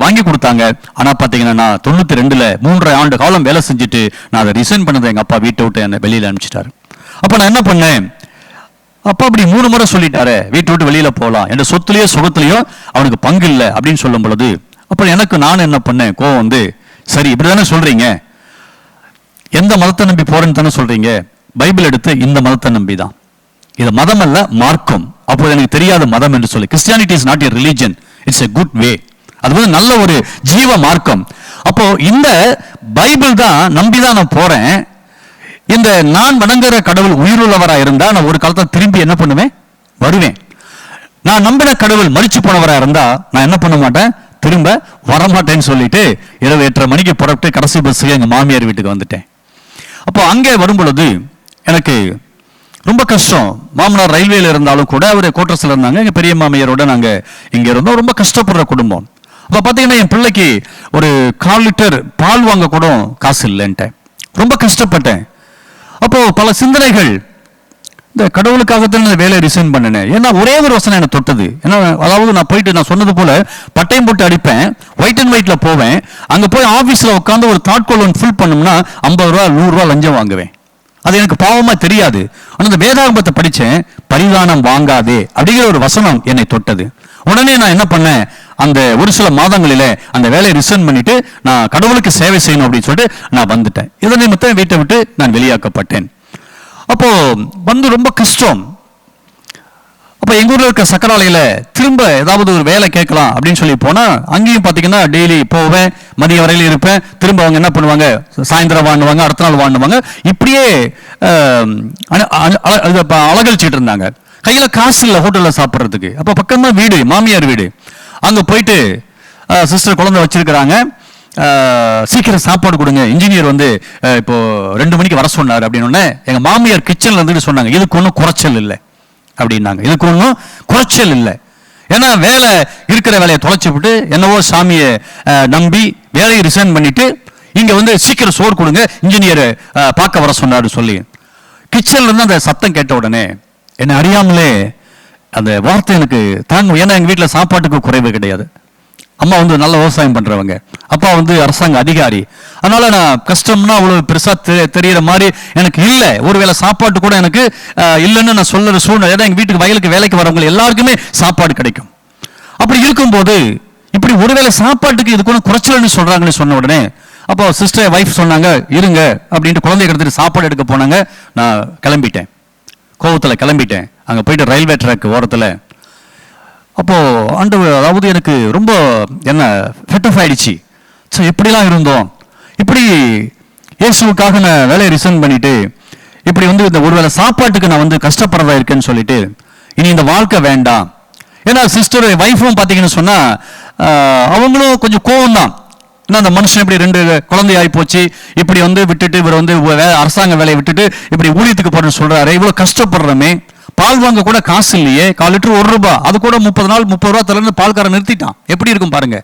வாங்கி கொடுத்தாங்க. ஆனா பாத்தீங்கன்னா நான் 92ல 3.5 ஆண்டு காலம் வேலை செஞ்சுட்டு நான் அதை ரிசைன் பண்ணதை எங்க அப்பா வீட்டை விட்டு என்னை வெளியில அனுப்பிச்சிட்டாரு. அப்ப நான் என்ன பண்ணேன், அப்பா அப்படி 3 முறை சொல்லிட்டாரு, வீட்டை விட்டு வெளியில போலாம், என் சொத்துலயோ சுகத்திலயோ அவனுக்கு பங்கு இல்லை அப்படின்னு சொல்லும் பொழுது, அப்புறம் எனக்கு நான் என்ன பண்ணேன், கோவம் வந்து, சரி இப்படிதானே சொல்றீங்க, எந்த மதத்தை நம்பி போறேன்னு தானே சொல்றீங்க, பைபிள் எடுத்து இந்த மதத்தை நம்பி தான், இது மதம் அல்ல மார்க்கம். அப்போ எனக்கு தெரியாத மதம் என்று சொல்லி, Christianity is not a religion, it's a good way, அது வந்து நல்ல ஒரு ஜீவ மார்க்கம். அப்போ இந்த பைபிள் தான் நம்பிதான் நான் போறேன். இந்த நான் வணங்குற கடவுள் உயிருள்ளவரா இருந்தா நான் ஒரு காலத்துல திரும்பி என்ன பண்ணுவேன், வருவேன். நான் நம்பின கடவுள் மரிச்சு போனவரா இருந்தா நான் என்ன பண்ண மாட்டேன், திரும்ப வரமாட்டேன்னு சொல்லிட்டு இரவு 8:30 மணிக்கு புறப்பட்டு கடைசி பஸ்ஸுக்கு எங்க மாமியார் வீட்டுக்கு வந்துட்டேன். அப்போ அங்கே வரும் பொழுது எனக்கு ரொம்ப கஷ்டம். மாமனார் ரயில்வேல இருந்தாலும் கூட அவர் கோட்டர்ஸ்ல இருந்தாங்க. எங்க பெரிய மாமியாரோட நாங்க இங்க இருந்தோம். ரொம்ப கஷ்டப்படுற குடும்பம். அப்ப பாத்தீங்கன்னா என் பிள்ளைக்கு ஒரு 1/4 லிட்டர் பால் வாங்க கூட காசு இல்லைன்ட்டேன். ரொம்ப கஷ்டப்பட்டேன். அப்போ பல சிந்தனைகள், இந்த கடவுளுக்காகத்தான் இந்த வேலையை ரிசைன் பண்ணினேன். ஏன்னா ஒரே ஒரு வசனம் என்ன தொட்டது. ஏன்னா அதாவது நான் போயிட்டு நான் சொன்னது போல பட்டையும் போட்டு அடிப்பேன், ஒயிட் அண்ட் ஒயிட்ல போவேன். அங்க போய் ஆபீஸ்ல உட்காந்து ஒரு தாட்கோல் ஒன்று ஃபில் பண்ணோம்னா 50 ரூபா 100 ரூபா லஞ்சம் வாங்குவேன். அது எனக்கு பாவமா தெரியாது. ஆனால் அந்த வேதாகமத்தை படித்தேன். பரிதானம் வாங்காதே அப்படிங்கிற ஒரு வசனம் என்னை தொட்டது. உடனே நான் என்ன பண்ணேன், அந்த ஒரு சில மாதங்களில அந்த வேலையை ரிசைன் பண்ணிட்டு நான் கடவுளுக்கு சேவை செய்யணும் அப்படின்னு சொல்லிட்டு நான் வந்துட்டேன். இதனை மொத்தம் வீட்டை விட்டு நான் வெளியாக்கப்பட்டேன். அப்போ வந்து ரொம்ப கஷ்டம். அப்போ எங்கள் ஊரில் இருக்க சக்கராலையில் திரும்ப ஏதாவது ஒரு வேலை கேட்கலாம் அப்படின்னு சொல்லி போனால் அங்கேயும் பார்த்தீங்கன்னா டெய்லி போவேன், மதியம் வரையில் இருப்பேன். திரும்ப அவங்க என்ன பண்ணுவாங்க, சாயந்தரம் வாங்குவாங்க, அடுத்த நாள் வாங்குவாங்க. இப்படியே அலகழிச்சிட்டு இருந்தாங்க. கையில் காசு இல்லை ஹோட்டலில் சாப்பிட்றதுக்கு. அப்போ பக்கம்தான் வீடு, மாமியார் வீடு. அங்கே போயிட்டு சிஸ்டர் குழந்தை வச்சிருக்கிறாங்க, சீக்கிரம் சாப்பாடு கொடுங்க, இன்ஜினியர் வந்து இப்போ 2 மணிக்கு வர சொன்னார் அப்படின்னு. எங்கள் மாமியார் கிச்சன்ல இருந்துட்டு சொன்னாங்க, இதுக்கு ஒன்றும் குறைச்சல் இல்லை அப்படின்னாங்க. இதுக்கு ஒன்றும் குறைச்சல் இல்லை. ஏன்னா வேலை இருக்கிற வேலையை தொலைச்சி விட்டு என்னவோ சாமியை நம்பி வேலையை ரிசைன் பண்ணிட்டு இங்க வந்து சீக்கிரம் சோறு கொடுங்க, இன்ஜினியர் பார்க்க வர சொன்னாரு சொல்லி கிச்சன்ல இருந்து அந்த சத்தம் கேட்ட உடனே என்னை அறியாமலே அந்த வார்த்தை எனக்கு தாங்க. ஏன்னா எங்க வீட்டில் சாப்பாட்டுக்கு குறைவு கிடையாது. அம்மா வந்து நல்ல விவசாயம் பண்றவங்க, அப்பா வந்து அரசாங்க அதிகாரி. அதனால நான் கஷ்டம்னா அவ்வளவு பெருசா தெரியற மாதிரி எனக்கு இல்லை. ஒருவேளை சாப்பாட்டு கூட எனக்கு இல்லைன்னு நான் சொல்ற சூழ்நிலை. ஏன்னா எங்க வீட்டுக்கு வயலுக்கு வேலைக்கு வரவங்க எல்லாருக்குமே சாப்பாடு கிடைக்கும். அப்படி இருக்கும்போது இப்படி ஒருவேளை சாப்பாட்டுக்கு இதுக்கு ஒன்று குறைச்சலன்னு சொல்றாங்கன்னு சொன்ன உடனே அப்போ சிஸ்டர் வைஃப் சொன்னாங்க இருங்க அப்படின்ட்டு குழந்தைய எடுத்துட்டு சாப்பாடு எடுக்க போனாங்க. நான் கிளம்பிட்டேன், கோவத்தில் கிளம்பிட்டேன். அங்கே போயிட்டு ரயில்வே ட்ராக் ஓரத்தில் அப்போ ஆண்டவர் அதாவது எனக்கு ரொம்ப என்ன ஃபெட்டப் ஆயிடுச்சு. ஸோ எப்படிலாம் இருந்தோம், இப்படி இயேசுவுக்காக நான் வேலையை ரிசைன் பண்ணிட்டு இப்படி வந்து இந்த ஒருவேளை சாப்பாட்டுக்கு நான் வந்து கஷ்டப்படுறதா இருக்கேன்னு சொல்லிட்டு இனி இந்த வாழ்க்கை வேண்டாம். ஏன்னா சிஸ்டர் வைஃபும் பார்த்தீங்கன்னு சொன்னா அவங்களும் கொஞ்சம் கோவம் தான். ஏன்னா அந்த மனுஷன் இப்படி 2 குழந்தை ஆகி போச்சு, இப்படி வந்து விட்டுட்டு இவர் வந்து அரசாங்க வேலையை விட்டுட்டு இப்படி ஊழியத்துக்கு போறேன்னு சொல்றாரு. இவ்வளவு கஷ்டப்படுறமே, பால் வாங்க கூட காசு இல்லையே, 1/4 லிட்டர் ₹1, அது கூட 30 நாள் 30 ரூபா தரன்னு பால்காரன் நிறுத்திட்டான். எப்படி இருக்கும் பாருங்க.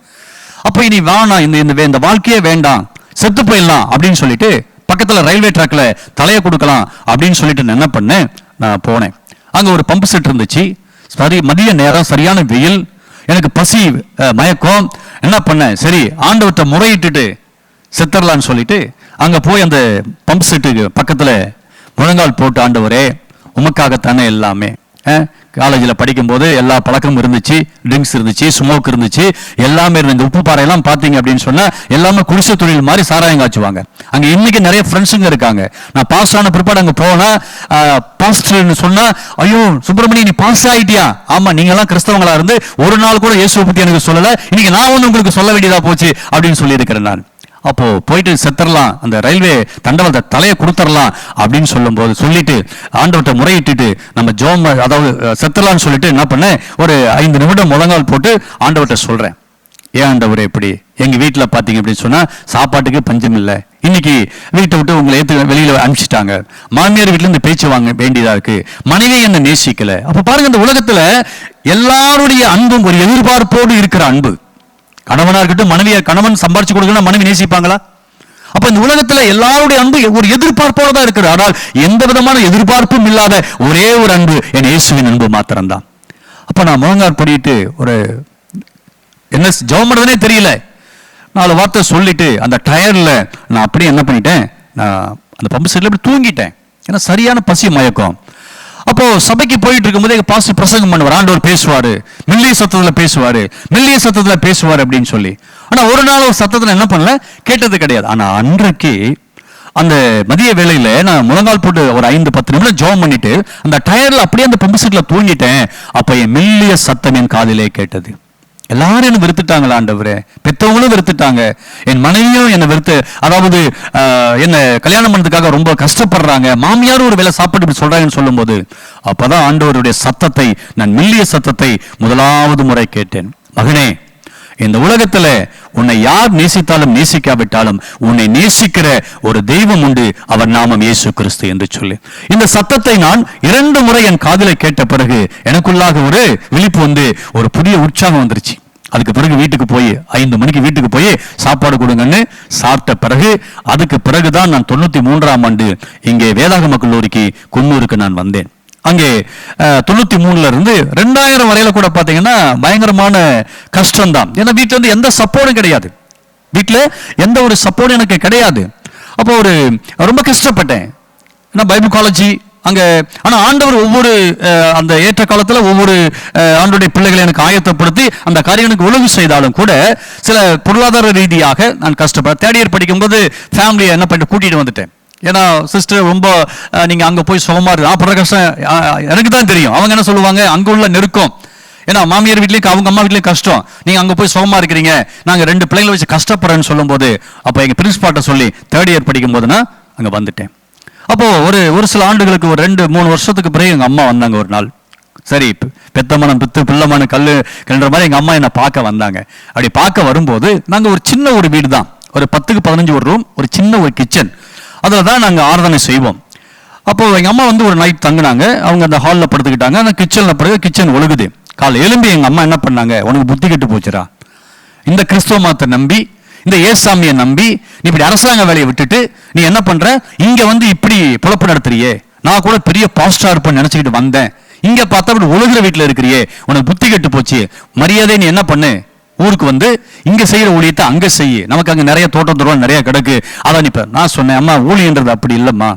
அப்ப இனி வேணாம், இந்த வாழ்க்கையே வேண்டாம், செத்து போயிடலாம் அப்படின்னு சொல்லிட்டு பக்கத்துல ரயில்வே ட்ராக்ல தலையை கொடுக்கலாம் அப்படின்னு சொல்லிட்டு நான் என்ன பண்ணேன், நான் போனேன். அங்க ஒரு பம்பு செட் இருந்துச்சு. சரி, மதிய நேரம், சரியான வெயில், எனக்கு பசி மயக்கம். என்ன பண்ணேன், சரி ஆண்டவர்கிட்ட முறையிட்டுட்டு செத்துடலான்னு சொல்லிட்டு அங்க போய் அந்த பம்பு செட்டுக்கு பக்கத்துல முழங்கால் போட்டு, ஆண்டவரே உமக்காகத்தானே எல்லாமே. காலேஜில் படிக்கும்போது எல்லா பழக்கமும் இருந்துச்சு, ட்ரிங்க்ஸ் இருந்துச்சு, ஸ்மோக் இருந்துச்சு, எல்லாமே இருந்துச்சு. இந்த உப்பு பாறையெல்லாம் பார்த்தீங்க அப்படின்னு சொன்னா எல்லாமே குடிசை தொழில் மாதிரி சாராயம் காய்ச்சுவாங்க. அங்கே இன்னைக்கு நிறைய ஃப்ரெண்ட்ஸுங்க இருக்காங்க. நான் பாஸ் ஆன பிற்பாடு அங்கே போனா பாஸ்டர்னு சொன்னா, ஐயோ சுப்பிரமணியம் நீ பாஸ் ஆயிட்டியா? ஆமா, நீங்க எல்லாம் கிறிஸ்தவங்களா இருந்து ஒரு நாள் கூட இயேசுவை பத்தி எனக்கு சொல்லல, இன்னைக்கு நான் ஒன்று உங்களுக்கு சொல்ல வேண்டியதா போச்சு அப்படின்னு சொல்லி இருக்கிறேன் நான். அப்போ போயிட்டு செத்துறலாம், அந்த ரயில்வே தண்டவாளத்தை தலையை கொடுத்துடலாம் அப்படின்னு சொல்லிட்டு ஆண்டவர்கிட்ட முறையிட்டு நம்ம ஜோம் அதாவது செத்துறலாம்னு சொல்லிட்டு என்ன பண்ணேன், ஒரு 5 நிமிடம் முழங்கால் போட்டு ஆண்டவர்கிட்ட சொல்றேன், ஏன் ஆண்டவரே இப்படி எங்க வீட்டில் பார்த்தீங்க அப்படின்னு சொன்னா சாப்பாட்டுக்கு பஞ்சம் இல்லை, இன்னைக்கு வீட்டை விட்டு உங்களை ஏற்று வெளியில அனுப்பிச்சிட்டாங்க, மாமியார் வீட்டுல இருந்து பேச்சு வாங்க வேண்டியதா இருக்கு, மனைவி என்ன நேசிக்கல. அப்ப பாருங்க, இந்த உலகத்துல எல்லாருடைய அன்பும் ஒரு எதிர்பார்ப்போடு இருக்கிற அன்பு. கணவனா இருக்கட்டும், மனைவியை கணவன் சம்பாரிச்சு கொடுக்கணும், மனைவி நேசிப்பாங்களா? அப்ப இந்த உலகத்துல எல்லாருடைய அன்பு ஒரு எதிர்பார்ப்போட தான் இருக்குது. ஆனால் எந்த விதமான எதிர்பார்ப்பும் இல்லாத ஒரே ஒரு அன்பு என் இயேசுவின் அன்பு மாத்திரம்தான். அப்ப நான் முழங்கால் படிட்டு ஒரு என்ன ஜெபம் பண்றதுனே தெரியல, 4 வார்த்தை சொல்லிட்டு அந்த டயர்ல நான் அப்படியே என்ன பண்ணிட்டேன், நான் அந்த பம்பு செட்ல அப்படி தூங்கிட்டேன். ஏன்னா சரியான பசி மயக்கம். அப்போ சபைக்கு போயிட்டு இருக்கும்போது எங்க பாஸ்டர் பிரசங்கம் பண்ணுவார், ஆண்டவர் பேசுவாரு, மெல்லிய சத்தத்துல பேசுவாரு அப்படின்னு சொல்லி. ஆனா ஒரு நாள் ஒரு சத்தத்துல என்ன பண்ணல, கேட்டது கிடையாது. ஆனா அன்றைக்கு அந்த மதிய வேளையில நான் முழங்கால் போட்டு ஒரு 5-10 நிமிடம் ஜெபம் பண்ணிட்டு அந்த டயர்ல அப்படியே அந்த பம்பு செட்ல தூங்கிட்டேன். அப்ப என் மெல்லிய சத்தம் என் காதிலே கேட்டது. எல்லாரும் என்ன வெறுத்துட்டாங்களா ஆண்டவரே, பெற்றவங்களும் வெறுத்துட்டாங்க, என் மனைவியும் என்னை வெறுத்து, அதாவது என்ன கல்யாணம் பண்ணதுக்காக ரொம்ப கஷ்டப்படுறாங்க, மாமியாரும் ஒரு வேளை சாப்பாடு இப்படி சொல்றாங்கன்னு சொல்லும் போது அப்பதான் ஆண்டவருடைய சத்தத்தை, நான் மெல்லிய சத்தத்தை முதலாவது முறை கேட்டேன். மகனே, இந்த உலகத்துல உன்னை யார் நேசித்தாலும் நேசிக்காவிட்டாலும் உன்னை நேசிக்கிற ஒரு தெய்வம் உண்டு, அவர் நாமம் இயேசு கிறிஸ்து என்று சொல்லி இந்த சத்தத்தை நான் 2 முறை என் காதில கேட்ட பிறகு எனக்குள்ளாக ஒரு விழிப்பு வந்து ஒரு புதிய உற்சாகம் வந்துருச்சு. அதுக்கு பிறகு வீட்டுக்கு போய் 5 மணிக்கு வீட்டுக்கு போய் சாப்பாடு கொடுங்கன்னு சாப்பிட்ட பிறகு, அதுக்கு பிறகுதான் நான் 93ஆம் ஆண்டு இங்கே வேதாகம கல்லூரிக்கு குன்னூருக்கு நான் வந்தேன். அங்கே 93ல இருந்து 2000 வரையில கூட பார்த்தீங்கன்னா பயங்கரமான கஷ்டம்தான். ஏன்னா வீட்டில் வந்து எந்த சப்போர்ட்டும் கிடையாது, வீட்டில் எந்த ஒரு சப்போர்ட் எனக்கு கிடையாது. அப்போ ரொம்ப கஷ்டப்பட்டேன். ஏன்னா பைபிள் காலேஜ் அங்க. ஆனா ஆண்டவர் ஒவ்வொரு அந்த ஏற்ற காலத்துல ஒவ்வொரு ஆண்டோடைய பிள்ளைகளை எனக்கு ஆயத்தப்படுத்தி அந்த காரியங்களுக்கு ஒழுங்கு செய்தாலும் கூட சில பொருளாதார ரீதியாக நான் கஷ்டப்பட தேர்ட் இயர் படிக்கும்போது ஃபேமிலியை என்ன பண்ணிட்டு கூட்டிட்டு வந்துட்டேன். ஏன்னா சிஸ்டர் ரொம்ப நீங்க அங்க போய் சுகமா இருக்கு, நான் படுற கஷ்டம் எனக்கு தான் தெரியும். அவங்க என்ன சொல்லுவாங்க, அங்க உள்ள நெருக்கம், ஏன்னா மாமியார் வீட்லயும் அவங்க அம்மா வீட்லயும் கஷ்டம், நீங்க அங்க போய் சுகமா இருக்கிறீங்க, நாங்க 2 பிள்ளைங்களை வச்சு கஷ்டப்படுறேன்னு சொல்லும் போது அப்ப எங்க பிரின்சிபால்ட்ட சொல்லி தேர்ட் இயர் படிக்கும் போதுன்னா அங்க வந்துட்டேன். அப்போ ஒரு சில ஆண்டுகளுக்கு ஒரு 2-3 வருஷத்துக்கு பிறகு எங்க அம்மா வந்தாங்க ஒரு நாள். சரி, பெத்த மனம் பித்து பிள்ளமான கல்லுன்ற மாதிரி எங்க அம்மா என்ன பார்க்க வந்தாங்க. அப்படி பார்க்க வரும்போது நாங்க ஒரு சின்ன ஒரு வீடு தான், ஒரு 10க்கு 15 ஒரு ரூம், ஒரு சின்ன ஒரு கிச்சன், அதில் தான் நாங்கள் ஆராதனை செய்வோம். அப்போ எங்க அம்மா வந்து ஒரு நைட் தங்கினாங்க. அவங்க அந்த ஹாலில் படுத்துக்கிட்டாங்க. அந்த கிச்சனில் படுத்து கிச்சன் ஒழுகுது. காலை எழும்பி எங்க அம்மா என்ன பண்ணாங்க, உனக்கு புத்தி கெட்டு போச்சுரா, இந்த கிறிஸ்துவ மதத்தை நம்பி இந்த ஏசாமியை நம்பி நீ இப்படி அரசாங்க வேலையை விட்டுட்டு நீ என்ன பண்ற, இங்க வந்து இப்படி பொழப்பு நடத்துறியே, நான் கூட பெரிய பாஸ்டா இருப்பேன்னு நினைச்சுக்கிட்டு வந்தேன், இங்க பார்த்தா இப்படி ஒழுகுற வீட்டுல இருக்கிறியே, உனக்கு புத்தி கெட்டு போச்சு, மரியாதை நீ என்ன பண்ணு, ஊருக்கு வந்து இங்க செய்யற ஊழியத்தை அங்க செய்ய, நமக்கு அங்க நிறைய தோட்டம் தருவா நிறைய கிடக்கு, அதான் இப்ப நான் சொன்னேன், அம்மா ஊழியன்றது அப்படி இல்லம்மா,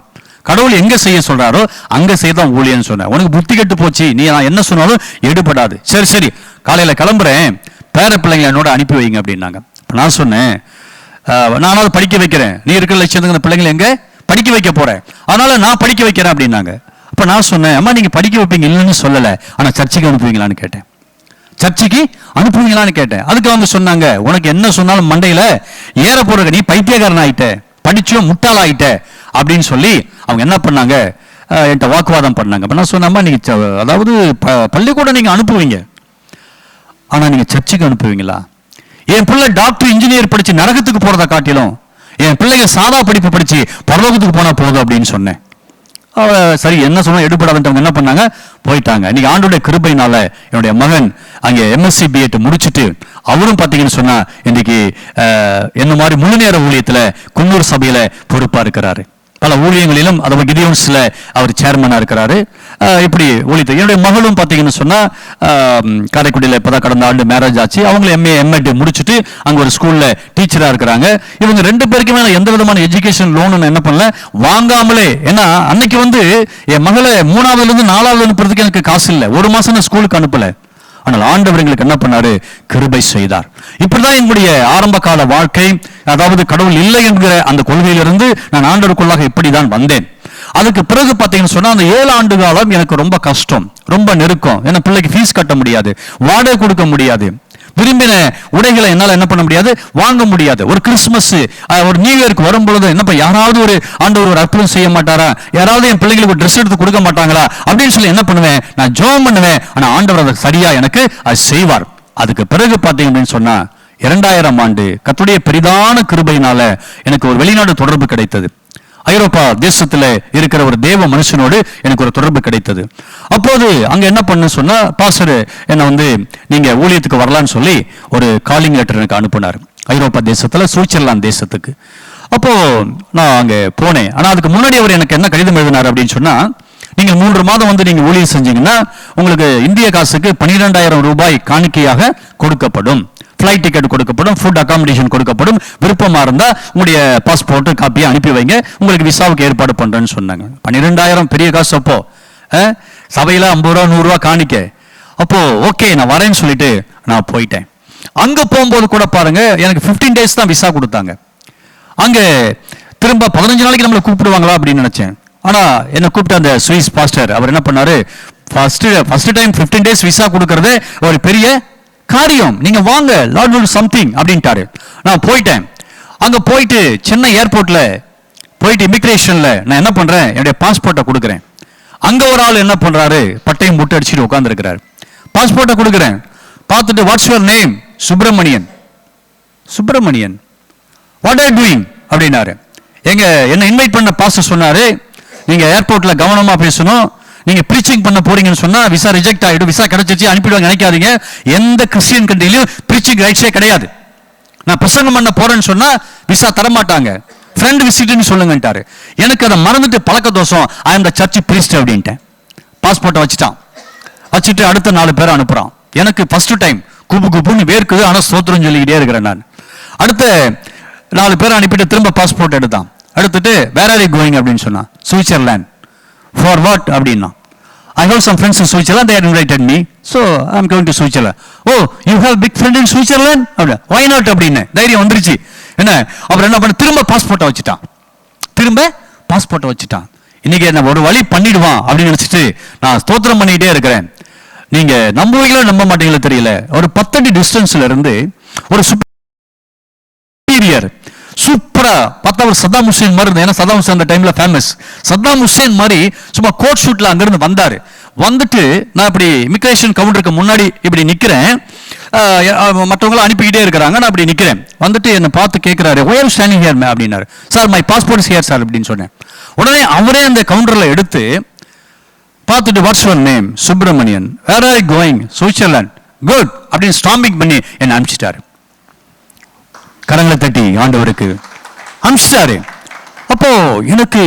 கடவுள் எங்க செய்ய சொல்றாரோ அங்க செய்யதான் ஊழியன்னு சொன்னேன், உனக்கு புத்தி கெட்டு போச்சு, நீ நான் என்ன சொன்னாலும் எடுபடாது, சரி சரி காலையில கிளம்புறேன், பேர பிள்ளைங்களை என்னோட அனுப்பி வைங்க அப்படின்னாங்க. நான் சொன்னேன், நானாவது படிக்க வைக்கிறேன், நீ இருக்கிற லட்சத்துக்கு அந்த பிள்ளைங்களை எங்க படிக்க வைக்க போறேன், அதனால நான் படிக்க வைக்கிறேன் அப்படின்னாங்க. அப்ப நான் சொன்னேன், அம்மா நீங்க படிக்க வைப்பீங்க இல்லைன்னு சொல்லல, ஆனா சர்ச்சைக்கு அனுப்புவீங்களான்னு கேட்டேன், சர்ச்சைக்கு அனுப்புவீங்களான்னு கேட்டேன். அதுக்கு அவங்க சொன்னாங்க, உனக்கு என்ன சொன்னாலும் மண்டையில ஏற போற, நீ பைத்தியக்காரன் ஆயிட்ட, படிச்சும் முட்டாள் ஆயிட்ட அப்படின்னு சொல்லி அவங்க என்ன பண்ணாங்க, என்கிட்ட வாக்குவாதம் பண்ணாங்க. அப்ப நான் சொன்னேன், நீங்க அதாவது பள்ளிக்கூடம் நீங்க அனுப்புவீங்க, ஆனா நீங்க சர்ச்சைக்கு அனுப்புவீங்களா? என் பிள்ளை டாக்டர் இன்ஜினியர் படிச்சு நரகத்துக்கு போறதை காட்டிலும் என் பிள்ளைங்க சாதா படிப்பு படிச்சு பரலோகத்துக்கு போனா போதும் அப்படின்னு சொன்னேன். சரி என்ன சொன்னா எடுபடாதவங்க என்ன பண்ணாங்க, போயிட்டாங்க. இன்னைக்கு ஆண்டோடைய கிருபையினால என்னுடைய மகன் அங்கே MSc BEd முடிச்சுட்டு அவரும் பார்த்தீங்கன்னு சொன்னா இன்னைக்கு என்ன மாதிரி முழு நேர ஊழியத்துல குன்னூர் சபையில பொறுப்பா இருக்கிறாரு. பல ஊழியங்களிலும் அதாவது கிடியோன்ஸ்ல அவர் சேர்மனா இருக்கிறாரு. இப்படி ஊழியத்தை என்னுடைய மகளும் பார்த்தீங்கன்னு சொன்னா காரைக்குடியில் இப்பதான் கடந்த ஆண்டு மேரேஜ் ஆச்சு. அவங்களும் MA MEd முடிச்சுட்டு அங்க ஒரு ஸ்கூல்ல டீச்சரா இருக்கிறாங்க. இவங்க 2 பேருக்குமே எந்த விதமான எஜுகேஷன் லோன் என்ன பண்ணல, வாங்காமலே. ஏன்னா அன்னைக்கு வந்து என் மகளை 3ஆவதுல இருந்து 4ஆவது அனுப்புறதுக்கு எனக்கு காசு இல்லை, 1 மாசம் ஸ்கூலுக்கு அனுப்பல. ஆனால் ஆண்டவர் எங்களுக்கு என்ன பண்ணாரு, கிருபை செய்தார். இப்படிதான் என்னுடைய ஆரம்ப கால வாழ்க்கை. அதாவது கடவுள் இல்லை என்கிற அந்த கொள்கையிலிருந்து நான் ஆண்டவருக்குள்ளாக இப்படிதான் வந்தேன். அதுக்கு பிறகு பார்த்தீங்கன்னு சொன்னா அந்த 7 ஆண்டு காலம் எனக்கு ரொம்ப கஷ்டம், ரொம்ப நெருக்கம். ஏன்னா பிள்ளைக்கு ஃபீஸ் கட்ட முடியாது, வாடகை கொடுக்க முடியாது, விரும்பின உடைகளை என்னால் என்ன பண்ண முடியாது, வாங்க முடியாது. ஒரு கிறிஸ்துமஸ் ஒரு நியூ இயருக்கு வரும் பொழுது என்னப்பா யாராவது ஒரு ஆண்டவர் ஒரு அற்புதம் செய்ய மாட்டாரா, யாராவது என் பிள்ளைங்களுக்கு ஒரு ட்ரெஸ் எடுத்து கொடுக்க மாட்டாங்களா அப்படின்னு சொல்லி என்ன பண்ணுவேன், நான் ஜெபம் பண்ணுவேன். ஆனா ஆண்டவர் அதை சரியா எனக்கு அது செய்வார். அதுக்கு பிறகு பார்த்தீங்க அப்படின்னு சொன்னா 2000 ஆண்டு கர்த்தருடைய பெரிதான கிருபையினால எனக்கு ஒரு வெளிநாடு தொடர்பு கிடைத்தது. ஐரோப்பா தேசத்துல இருக்கிற ஒரு தேவ மனுஷனோடு எனக்கு ஒரு தொடர்பு கிடைத்தது. அப்போது அங்க என்ன பண்ண சொன்னா, பாஸ்டர் என்ன வந்து நீங்க ஊழியத்துக்கு வரலான்னு சொல்லி ஒரு காலிங் லெட்டர் எனக்கு அனுப்பினார், ஐரோப்பா தேசத்துல சுவிட்சர்லாந்து தேசத்துக்கு. அப்போ நான் அங்க போனேன். ஆனா அதுக்கு முன்னாடி அவர் எனக்கு என்ன கடிதம் எழுதினார் அப்படின்னு சொன்னா, நீங்க 3 மாதம் வந்து நீங்க ஊழியம் செஞ்சீங்கன்னா உங்களுக்கு இந்திய காசுக்கு 12,000 ரூபாய் காணிக்கையாக கொடுக்கப்படும், ஃப்ளைட் டிக்கெட் கொடுக்கப்படும், ஃபுட் அகாமடேஷன் கொடுக்கப்படும், விருப்பமா இருந்தா உங்களுடைய பாஸ்போர்ட் காப்பியை அனுப்பி வைங்க, உங்களுக்கு விசாவுக்கு ஏற்பாடு பண்றேன்னு சொன்னாங்க. 12,000 பெரிய காசு. அப்போ சபையில 50 ரூபா 100 ரூபா காணிக்க. அப்போ ஓகே நான் வரேன்னு சொல்லிட்டு நான் போயிட்டேன். அங்க போகும்போது கூட பாருங்க எனக்கு 15 டேஸ் தான் விசா கொடுத்தாங்க. அங்க திரும்ப 15 நாளைக்கு நம்மளை கூப்பிடுவாங்களா அப்படின்னு நினைச்சேன். ஆனா என்ன கூப்பிட்டு அந்த சுவிஸ் பாஸ்டர் அவர் என்ன பண்ணாரு, ஃபர்ஸ்ட் டைம் 15 டேஸ் விசா கொடுக்கறது ஒரு பெரிய காரியம், நீங்க வாங்க லார்ட் வில் சம்திங் அப்படின்ட்டாரு. நான் போயிட்டேன். அங்க போயிட்டு சென்னை ஏர்போர்ட்ல போயிட்டு இமிகிரேஷன்ல நான் என்ன பண்றேன், என்னுடைய பாஸ்போர்ட்டை கொடுக்குறேன். அங்க ஒரு ஆள் என்ன பண்றாரு, பட்டையும் முட்டை அடிச்சுட்டு உட்கார்ந்து இருக்கிறார். பாஸ்போர்ட்டை கொடுக்குறேன், பார்த்துட்டு what's your name, Subramanian. Subramanian, what are doing அப்படின்னாரு. எங்க என்ன இன்வைட் பண்ண பாஸ்டர் சொன்னாரு, நீங்க ஏர்போர்ட்ல கவனமா பேசணும், நீங்க ப்ரீச்சிங் பண்ண போறீங்கன்னு சொன்னா விசா ரிஜெக்ட் ஆயிடும், விசா கிடைச்சிச்சு அனுப்பிடுவாங்க நினைக்காதீங்க, எந்த கிறிஸ்டியன் கண்ட்ரியிலும் ப்ரீச்சிங் ரைட்ஸே கிடையாது. நான் பிரசங்கம் பண்ண போறேன்னு சொன்னா விசா தரமாட்டாங்க, ஃப்ரெண்ட் விசிட்னு சொல்லுங்கன்ட்டாரு. எனக்கு அதை மறந்துட்டு பழக்க தோஷம், ஐ அம் த சர்ச் பிரீஸ்ட் அப்படின்ட்டேன். பாஸ்போர்ட்டை வச்சுட்டு அடுத்த 4 பேரை அனுப்புறான். எனக்கு ஃபர்ஸ்ட் டைம் குபு குபுன்னு வேர்க்குது, ஆனா ஸ்தோத்திரம் சொல்லிக்கிட்டே இருக்கிறேன் நான். அடுத்த 4 பேரை அனுப்பிட்டு திரும்ப பாஸ்போர்ட் எடுத்தான். எடுத்துட்டு வேர் ஆர் யூ கோயிங் அப்படின்னு சொன்னா, சுவிட்சர்லாந்து. ஃபார் வாட் அப்படின்னா, I have some friends in Switzerland, they had invited me, so I am going to Switzerland. Oh, you have big friend in Switzerland? Why not அப்படின்னு தைரியம் வந்துருச்சு. என்ன அப்புறம் என்ன பண்ண, திரும்ப பாஸ்போர்ட்டை வச்சுட்டான். இன்னைக்கு என்ன ஒரு வழி பண்ணிடுவான் அப்படின்னு நினைச்சிட்டு நான் ஸ்தோத்திரம் பண்ணிக்கிட்டே இருக்கிறேன். நீங்க நம்புவீங்களோ நம்ப மாட்டீங்களோ தெரியல, ஒரு 10 அடி டிஸ்டன்ஸ்ல இருந்து ஒரு சுப்பீரியர் சூப்பரா பார்த்தா ஒரு சதாம் ஹுசேன் மாதிரி இருந்தது. ஏன்னா சதாம் ஹுசேன் அந்த டைம்ல ஃபேமஸ். சதாம் ஹுசேன் மாதிரி சும்மா கோட் ஷூட்ல அங்கிருந்து வந்தாரு. வந்துட்டு நான் இப்படி இமிகிரேஷன் கவுண்டருக்கு முன்னாடி இப்படி நிக்கிறேன், மற்றவங்களும் அனுப்பிக்கிட்டே இருக்கிறாங்க, நான் அப்படி நிக்கிறேன். வந்துட்டு என்னை பார்த்து கேட்கிறாரு, why are you standing here அப்படின்னாரு. Sir my passport is here sir அப்படின்னு சொன்னேன். உடனே அவரே அந்த கவுண்டர்ல எடுத்து பார்த்துட்டு, what's your name? Subramanian. Where are you going? Switzerland. Good அப்படின்னு ஸ்டாம்பிங் பண்ணி என்னை அனுப்பிச்சிட்டாரு. கரங்களை தட்டி ஆண்டவருக்கு அனுப்பிச்சிட்டாரு. அப்போ எனக்கு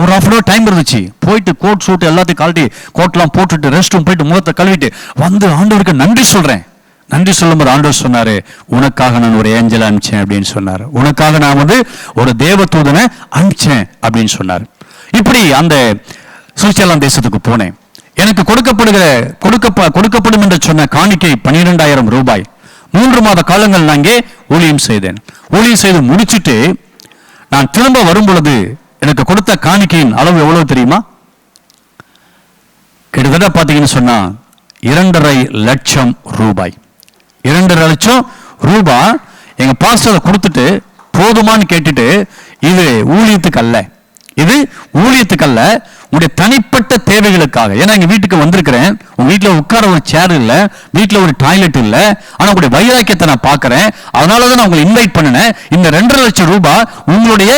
ஒரு half an hour டைம் இருந்துச்சு. போயிட்டு கோட் சூட் எல்லாத்தையும் கழட்டி கோட்லாம் போட்டுட்டு ரெஸ்ட் ரூம் போயிட்டு முகத்தை கழுவிட்டு வந்து ஆண்டவருக்கு நன்றி சொல்றேன். நன்றி சொல்லும்போது ஆண்டவர் சொன்னாரு, உனக்காக நான் ஒரு ஏஞ்சலை அனுப்பிச்சேன் அப்படின்னு சொன்னார். உனக்காக நான் வந்து ஒரு தேவதூதனை அனுப்பிச்சேன் அப்படின்னு சொன்னார். இப்படி அந்த சுவிட்சர்லாந்து தேசத்துக்கு போனேன். எனக்கு கொடுக்கப்படும் என்று சொன்ன காணிக்கை 12,000 ரூபாய். 3 மாத காலங்கள் நான் இங்கே ஊழியம் செய்தேன். ஊழியம் செய்து முடிச்சுட்டு நான் திரும்ப வரும் பொழுது எனக்கு கொடுத்த காணிக்கையின் அளவு எவ்வளவு தெரியுமா? கிட்டத்தட்ட பார்த்தீங்கன்னு சொன்னா 2,5 லட்சம் ரூபாய். 2,5 லட்சம் ரூபாய் எங்க பாஸ்டர் கொடுத்துட்டு போதுமான்னு கேட்டுட்டு, இது ஊழியத்துக்கு அல்ல, உங்களுடைய தனிப்பட்ட தேவைகளுக்காக. ஏன்னா எங்க வீட்டுக்கு வந்திருக்கிறேன், உங்க வீட்டில் உட்கார ஒரு சேர் இல்லை, வீட்டில் ஒரு டாய்லெட் இல்லை, ஆனா உங்களுடைய வைராக்கியத்தை நான் பார்க்கிறேன், அதனாலதான் நான் உங்களை இன்வைட் பண்ணினேன். இந்த 2,5 லட்சம் ரூபாய் உங்களுடைய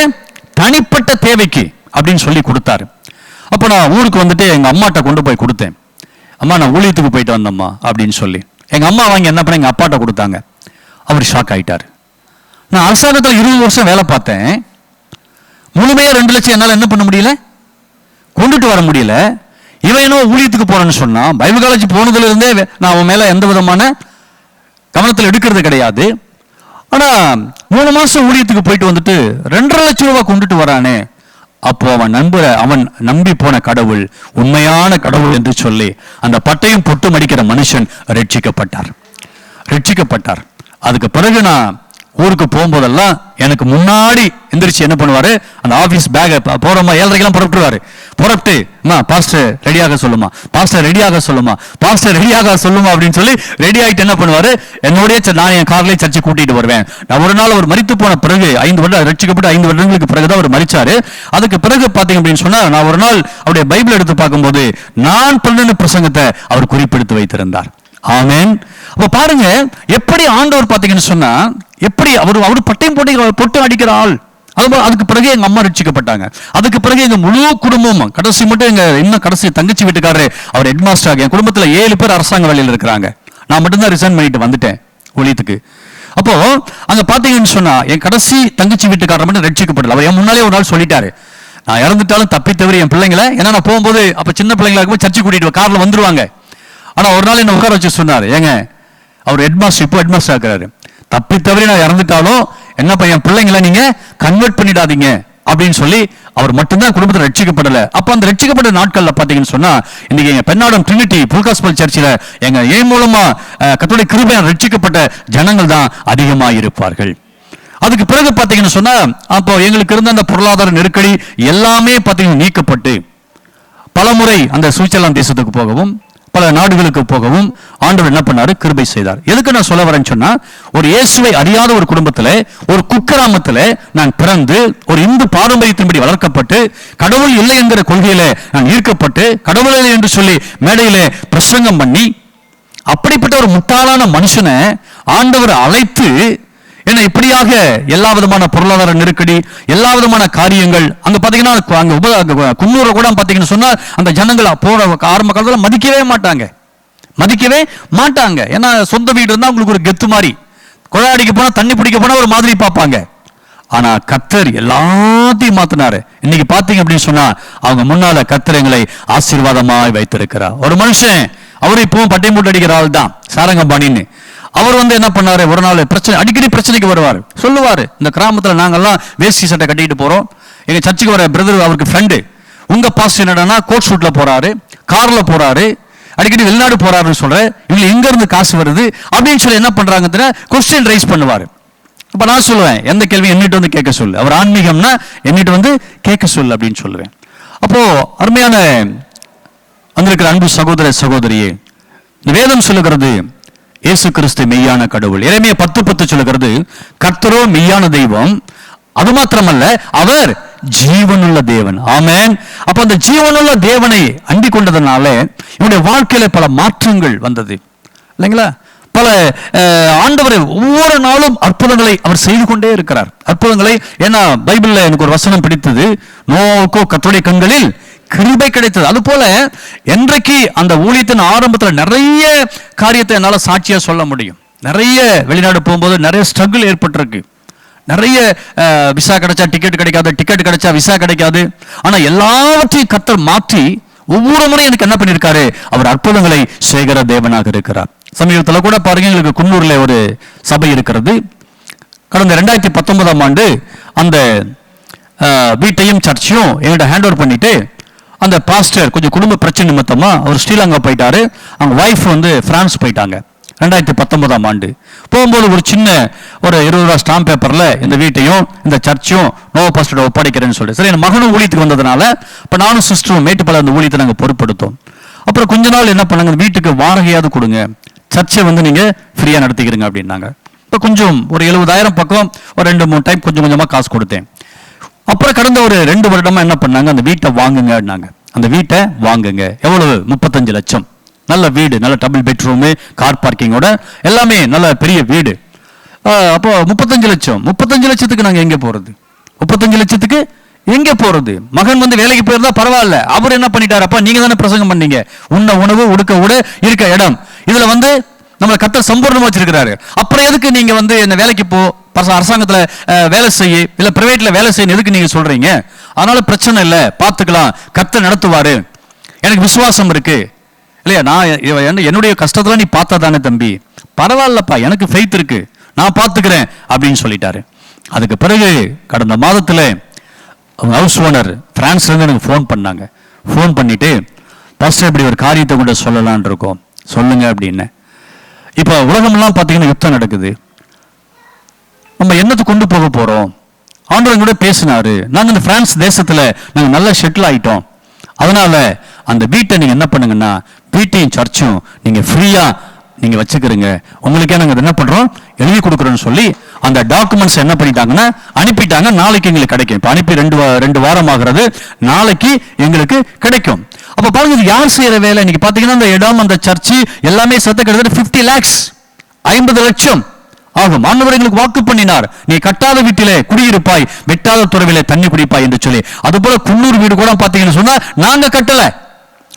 தனிப்பட்ட தேவைக்கு அப்படின்னு சொல்லி கொடுத்தாரு. அப்போ நான் ஊருக்கு வந்துட்டு எங்க அம்மாட்ட கொண்டு போய் கொடுத்தேன். அம்மா நான் ஊழியத்துக்கு போயிட்டு வந்தம்மா அப்படின்னு சொல்லி. எங்க அம்மா வாங்கி என்ன பண்ண எங்க அப்பாட்ட கொடுத்தாங்க. அவர் ஷாக் ஆயிட்டாரு. நான் அரசாங்கத்தில் 20 வருஷம் வேலை பார்த்தேன், முழுமையா 2 லட்சம் என்னால் என்ன பண்ண முடியல, கொண்டுட்டு வர முடியல. இவன் என்ன ஊழியத்துக்கு போறேன்னு சொன்னா, பைபிள் காலேஜ் போனதுல இருந்தே நான் அவன் மேல எந்த விதமான கவனத்தில் எடுக்கிறது கிடையாது. ஆனா 3 மாசம் ஊழியத்துக்கு போயிட்டு வந்துட்டு 2,5 லட்சம் ரூபாய் கொண்டுட்டு வரானே. அப்போ அவன் நம்பி போன கடவுள் உண்மையான கடவுள் என்று சொல்லி அந்த பட்டையும் பொட்டு மடிக்கிற மனுஷன் ரட்சிக்கப்பட்டார். அதுக்கு பிறகு நான் ஊருக்கு போகும்போதெல்லாம் எனக்கு முன்னாடி எந்திரிச்சு என்ன பண்ணுவாரு, அந்த ஆபீஸ் பேக் போறோமா 7:30 புறப்பட்டு பாஸ்டர் ரெடியாக சொல்லுமா அப்படின்னு சொல்லி ரெடி ஆகிட்டு என்ன பண்ணுவாரு, என்னுடைய நான் என் கார்லயே சர்ச்சை கூட்டிட்டு வருவேன். நான் ஒரு நாள் அவர் மரித்து போன பிறகு 5 வருடம் ரட்சிக்கப்பட்டு 5 வருடங்களுக்கு பிறகுதான் அவர் மரிச்சாரு. அதுக்கு பிறகு பாத்தீங்க அப்படின்னு சொன்னா, நான் ஒரு நாள் அவருடைய பைபிள் எடுத்து பார்க்கும்போது நான் 12 பிரசங்கத்தை அவர் குறிப்பெடுத்து வைத்திருந்தார். ஆமென். அப்ப பாருங்க எப்படி ஆண்டவர் பாத்தீங்கன்னு சொன்னா, எப்படி அவர் பட்டையும் பொட்டு அடிக்கிற ஆள். அதுக்கு பிறகு எங்க அம்மா ரட்சிக்கப்பட்டாங்க. அதுக்கு பிறகு எங்க முழு குடும்பமும், கடைசி மட்டும் இன்னும் கடைசி தங்கச்சி வீட்டுக்காரரு அவர் ஹெட் மாஸ்டர். என் குடும்பத்துல 7 பேர் அரசாங்க வேலையில் இருக்கிறாங்க. நான் மட்டும்தான் ரிசைன் பண்ணிட்டு வந்துட்டேன் ஊழியத்துக்கு. அப்போ அங்க பாத்தீங்கன்னு சொன்னா என் கடைசி தங்கச்சி வீட்டுக்காரர் மட்டும் ரட்சிக்கப்படல. அவர் என் முன்னாலே ஒரு நாள் சொல்லிட்டாரு, நான் இறந்துட்டாலும் தப்பி தவிர என் பிள்ளைங்களை, ஏன்னா நான் போகும்போது அப்ப சின்ன பிள்ளைங்களா இருக்கும்போது சர்ச்சை கூட்டிட்டு கார்ல வந்துருவாங்க. ஆனா ஒரு நாள் என்ன உட்கார வச்சு சொன்னாரு, ஏங்க அவர் ஹெட்மாஸ்டர், இப்போ ஹெட்மாஸ்டர் இருக்கிறாரு, தப்பி தவறி நான் இறந்துட்டாலும் என்ன பையன் பிள்ளைங்களை நீங்க கன்வெர்ட் பண்ணிடாதீங்க அப்படின்னு சொல்லி அவர் மட்டும்தான் குடும்பத்தில் ரட்சிக்கப்படல. அப்ப அந்த ரட்சிக்கப்பட்ட நாட்கள்ல பாத்தீங்கன்னு சொன்னா, இன்னைக்கு எங்க பெண்ணாடம் ட்ரினிட்டி ஃபுல் காஸ்பல் சர்ச்சில் எங்க ஏன் மூலமா கர்த்தருடைய கிருபையால் ரட்சிக்கப்பட்ட ஜனங்கள் தான் அதிகமா இருப்பார்கள். அதுக்கு பிறகு பாத்தீங்கன்னு சொன்னா, அப்போ எங்களுக்கு இருந்த அந்த பொருளாதார நெருக்கடி எல்லாமே பாத்தீங்கன்னா நீக்கப்பட்டு பலமுறை அந்த சுவிட்சர்லாந்து தேசத்துக்கு போகவும் பல நாடுகளுக்கு போகவும் ஆண்டவர் என்ன பண்ணாரு, கிருபை செய்தார். எதுக்கு நான் சொல்ல வரேன்னு சொன்னா, ஒரு இயேசுவை அறியாத ஒரு குடும்பத்துல, ஒரு குக்கிராமத்துல நான் பிறந்து ஒரு இந்து பாரம்பரியத்தின்படி வளர்க்கப்பட்டு கடவுள் இல்லை என்கிற கொள்கையில நான் ஈர்க்கப்பட்டு கடவுள் இல்லை என்று சொல்லி மேடையில பிரசங்கம் பண்ணி அப்படிப்பட்ட ஒரு முட்டாளான மனுஷனை ஆண்டவர் அழைத்து ஏன்னா இப்படியாக எல்லா விதமான பொருளாதார நெருக்கடி, எல்லா விதமான காரியங்கள் அங்க பாத்தீங்கன்னா, அங்க குன்னூரை கூட பாத்தீங்கன்னு சொன்னா அந்த ஜனங்கள் போற ஆரம்ப காலத்துல மதிக்கவே மாட்டாங்க. ஏன்னா சொந்த வீடு இருந்தா உங்களுக்கு ஒரு கெத்து மாதிரி, கொள்ளாடிக்கு போனா தண்ணி பிடிக்க போனா ஒரு மாதிரி பார்ப்பாங்க. ஆனா கர்த்தர் எல்லாத்தையும் மாத்தினாரு. இன்னைக்கு பாத்தீங்க அப்படின்னு சொன்னா அவங்க முன்னால கர்த்தர் எங்களை ஆசீர்வாதமாய் வைத்திருக்கிறார். ஒரு மனுஷன் அவரு இப்பவும் பட்டை மூட்டை அடிக்கிற ஆள் தான், சாரங்கபாணின்னு. அவர் வந்து என்ன பண்ணாரு, ஒரு நாள் பிரச்சனை, அடிக்கடி பிரச்சனைக்கு வருவார். சொல்லுவார், இந்த கிராமத்தில் நாங்கெல்லாம் வேஷ்டி சட்டை கட்டிட்டு போறோம், எங்க சர்ச்சுக்கு வர பிரதர் அவருக்கு ஃப்ரெண்டு, உங்க பாஸ்டர் என்னடானா கோட் ஷூட்ல போறாரு, கார்ல போறாரு, அடிக்கடி வெளிநாடு போறாருன்னு சொல்ற, இவங்க எங்க இருந்து காசு வருது அப்படின்னு சொல்லி என்ன பண்றாங்க, கொஸ்டின் ரைஸ் பண்ணுவார். அப்ப நான் சொல்லுவேன், எந்த கேள்வி என்னிட்டு வந்து கேட்க சொல்லு, அவர் ஆன்மீகம்னா என்னிட்டு வந்து கேட்க சொல்லு அப்படின்னு சொல்லுவேன். அப்போ அருமையான வந்திருக்கிற அன்பு சகோதர சகோதரியே, இந்த வேதம் சொல்லுகிறது இயேசு கிறிஸ்து மெய்யான கடவுள். எரேமியா 10:10 சொல்லுகிறது, கர்த்தரோ மெய்யான தெய்வம், அது மாத்திரமல்ல அவர் ஜீவனுள்ள தேவன். ஆமென். அப்ப அந்த ஜீவனுள்ள தேவனை அண்டிக் கொண்டதனால இவனுடைய வாழ்க்கையில பல மாற்றங்கள் வந்தது இல்லைங்களா. பல ஆண்டவரை ஒவ்வொரு நாளும் அற்புதங்களை அவர் செய்து கொண்டே இருக்கிறார். அற்புதங்களை, ஏன்னா பைபிள்ல எனக்கு ஒரு வசனம் பிடித்தது, நோக்கோ கர்த்தருடைய கண்களில் கிருபை கிடைத்தது. அது போல என்றைக்கு அந்த ஊழியத்தின் ஆரம்பத்தில் நிறைய காரியத்தை என்னால சாட்சியா சொல்ல முடியும். நிறைய வெளிநாடு போகும்போது நிறைய ஸ்ட்ரகிள் ஏற்பட்டிருக்கு. நிறைய விசா கிடைச்சா டிக்கெட் கிடைக்காது, டிக்கெட் கிடைச்சா விசா கிடைக்காது. ஆனா எல்லாவற்றையும் கர்த்தர் மாற்றி ஒவ்வொரு முறையும் எனக்கு என்ன பண்ணியிருக்காரு, அவர் அற்புதங்களை செய்கிற தேவனாக இருக்கிறார். சமீபத்தில் கூட பாருங்க, எங்களுக்கு குன்னூர்ல ஒரு சபை இருக்கிறது. கடந்த 2019ஆம் ஆண்டு அந்த வீட்டையும் சர்ச்சையும் என்கிட்ட ஹேண்ட் ஓவர் பண்ணிட்டு, அந்த பாஸ்டர் கொஞ்சம் குடும்ப பிரச்சனை நிமித்தமா அவர் ஸ்ரீலங்கா போயிட்டாரு, அவங்க வைஃப் வந்து பிரான்ஸ் போயிட்டாங்க. 2019ஆம் ஆண்டு போகும்போது ஒரு சின்ன ஒரு 20 ரூபா ஸ்டாம்ப் பேப்பர்ல இந்த வீட்டையும் இந்த சர்ச்சையும் நோவா பாஸ்டர் ஒப்படைக்கிறேன்னு சொல்லி, சரி என் மகனும் ஊழியத்துக்கு வந்ததுனால இப்போ நானும் சிஸ்டரும் மேட்டுப்பாளையம் அந்த ஊழியத்தை நாங்கள் பொறுப்படுத்தோம். அப்புறம் கொஞ்ச நாள் என்ன பண்ணாங்க, வீட்டுக்கு வாடகையாவது கொடுங்க, சர்ச்சை வந்து நீங்க ஃப்ரீயா நடத்திக்கிறீங்க அப்படின்னாங்க. இப்போ கொஞ்சம் ஒரு 70,000 பக்கம் ஒரு 2-3 டைம் கொஞ்சம் கொஞ்சமா காசு கொடுத்தேன். அப்புறம் கடந்த ஒரு 2 வருடமா என்ன பண்ணாங்க, அந்த வீட்டை வாங்குங்க. அந்த வீட்டை வாங்குங்க. எவ்வளவு? 35 லட்சம். நல்ல வீடு, நல்ல டபுள் பெட்ரூமு, கார் பார்க்கிங்கோட எல்லாமே நல்ல பெரிய வீடு. அப்போ 35 லட்சம். 35 லட்சத்துக்கு நாங்கள் எங்கே போறது? 35 லட்சத்துக்கு எங்கே போறது? மகன் வந்து வேலைக்கு போயிருந்தா பரவாயில்ல, அவர் என்ன பண்ணிட்டாரு, அப்பா நீங்க தானே பிரசங்கம் பண்ணீங்க, உண்ண உணவு உடுக்க உட இருக்க இடம், இதுல வந்து நம்மளை கர்த்தர் சம்பூர்ணமா வச்சிருக்கிறாரு, அப்புறம் எதுக்கு நீங்க வந்து என்ன வேலைக்கு போ, அரசாங்கத்துல வேலை செய்ய, இல்ல பிரைவேட்ல வேலை செய்யணும் எதுக்கு நீங்க சொல்றீங்க? அதனால பிரச்சனை இல்லை, பார்த்துக்கலாம், கர்த்தர் நடத்துவாரு, எனக்கு விசுவாசம் இருக்கு இல்லையா, நான் என்னுடைய கஷ்டத்துல நீ பார்த்தா தானே தம்பி, பரவாயில்லப்பா எனக்கு ஃபெய்த் இருக்கு, நான் பார்த்துக்கிறேன் அப்படின்னு சொல்லிட்டாரு. அதுக்கு பிறகு கடந்த மாதத்துல ஹவுஸ் ஓனர் பிரான்ஸ்ல இருந்து எனக்கு ஃபோன் பண்ணாங்க. ஃபோன் பண்ணிட்டு, பாஸ்டர் இப்படி ஒரு காரியத்தை கூட சொல்லலான் இருக்கோம், சொல்லுங்க அப்படின்னு. இப்போ உலகமெல்லாம் பார்த்தீங்கன்னா யுத்தம் நடக்குது, நம்ம என்னத்தை கொண்டு போக போறோம்? ஆண்டவர் கூட பேசினாரு, நாங்கள் இந்த பிரான்ஸ் தேசத்துல நாங்க நல்லா செட்டில் ஆயிட்டோம், அதனால அந்த வீட்டை நீங்க என்ன பண்ணுங்கன்னா, வீட்டையும் சர்ச்சும் நீங்க ஃப்ரீயா நீங்க வச்சுக்கிறீங்க, உங்களுக்கே நாங்க என்ன பண்றோம், எழுதி கொடுக்குறோம்னு சொல்லி அந்த டாக்குமெண்ட்ஸ் என்ன பண்ணிட்டாங்கன்னா அனுப்பிட்டாங்க. நாளைக்கு எங்களுக்கு கிடைக்கும். இப்போ அனுப்பி 2 வாரம் ஆகிறது, நாளைக்கு எங்களுக்கு கிடைக்கும். அப்ப பாருங்க, இது யார் செய்யற வேலை? இன்னைக்கு பாத்தீங்கன்னா அந்த இடம், அந்த சர்ச்சு எல்லாமே சேர்த்து கிட்டத்தட்ட 50 lakhs, 50 லட்சம் ஆகும். ஆண்டவர் எங்களுக்கு வாக்கு பண்ணினார், நீ கட்டாத வீட்டிலே குடியிருப்பாய், வெட்டாத துறவிலே தண்ணி குடிப்பாய் என்று சொல்லி. அது போல குன்னூர் வீடு கூட பாத்தீங்கன்னு சொன்னா நாங்க கட்டல,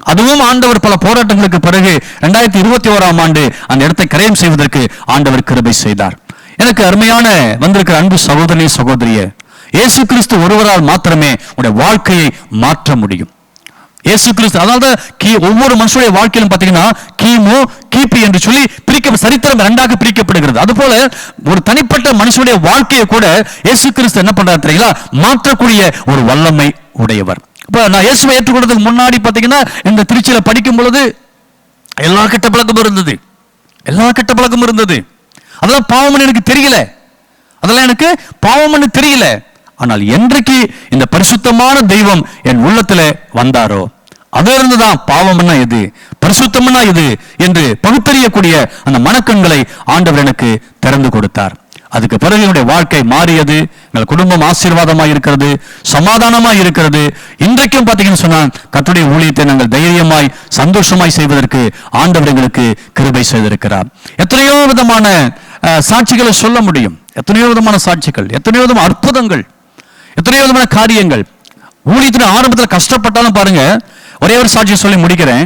அதுவும் ஆண்டவர் பல போராட்டங்களுக்கு பிறகு 2021ஆம் ஆண்டு அந்த இடத்தை கிரயம் செய்வதற்கு ஆண்டவர் கிருபை செய்தார். எனக்கு அருமையான வந்திருக்கிற அன்பு சகோதரி சகோதரியே, இயேசு கிறிஸ்து ஒருவரால் மாத்திரமே உடைய வாழ்க்கையை மாற்ற முடியும். இயேசு கிறிஸ்து, அதாவது ஒவ்வொரு மனுஷனுடைய வாழ்க்கையிலும் பாத்தீங்கன்னா கிமு கிபி என்று சொல்லி சரித்திரம் 2ஆக பிரிக்கப்படுகிறது. அது போல ஒரு தனிப்பட்ட மனுஷனுடைய வாழ்க்கையை கூட இயேசு கிறிஸ்து என்ன பண்றாரு தெரியுங்களா, மாற்றக்கூடிய ஒரு வல்லமை உடையவர். இப்ப நான் இயேசுவை ஏற்றுக்கொண்டதுக்கு முன்னாடி பாத்தீங்கன்னா இந்த திருச்சியில படிக்கும் பொழுது எல்லா கெட்ட பழக்கமும் இருந்தது, அதெல்லாம் பாவம்னு எனக்கு தெரியல, ஆனால் என்றைக்கு இந்த பரிசுத்தமான தெய்வம் என் உள்ளத்துல வந்தாரோ, அது இருந்துதான் பாவம்னா எது, பரிசுத்தம்னா இது என்று பகுத்தறியக்கூடிய அந்த மனக்கண்களை ஆண்டவர் எனக்கு திறந்து கொடுத்தார். அதுக்கு பிறகு என்னுடைய வாழ்க்கை மாறியது, எங்கள் குடும்பம் ஆசீர்வாதமாக இருக்கிறது, சமாதானமாக இருக்கிறது. இன்றைக்கும் பார்த்தீங்கன்னு சொன்னா கர்த்தருடைய ஊழியத்தை நாங்கள் தைரியமாய் சந்தோஷமாய் செய்வதற்கு ஆண்டவர் எங்களுக்கு கிருபை செய்திருக்கிறார். எத்தனையோ விதமான சாட்சிகளை சொல்ல முடியும், எத்தனையோ விதமான சாட்சிகள், எத்தனையோ விதமான அற்புதங்கள், எத்தனையோ விதமான காரியங்கள். ஊழியத்தின் ஆரம்பத்தில் கஷ்டப்பட்டாலும் பாருங்க, ஒரே ஒரு சாட்சியை சொல்லி முடிக்கிறேன்.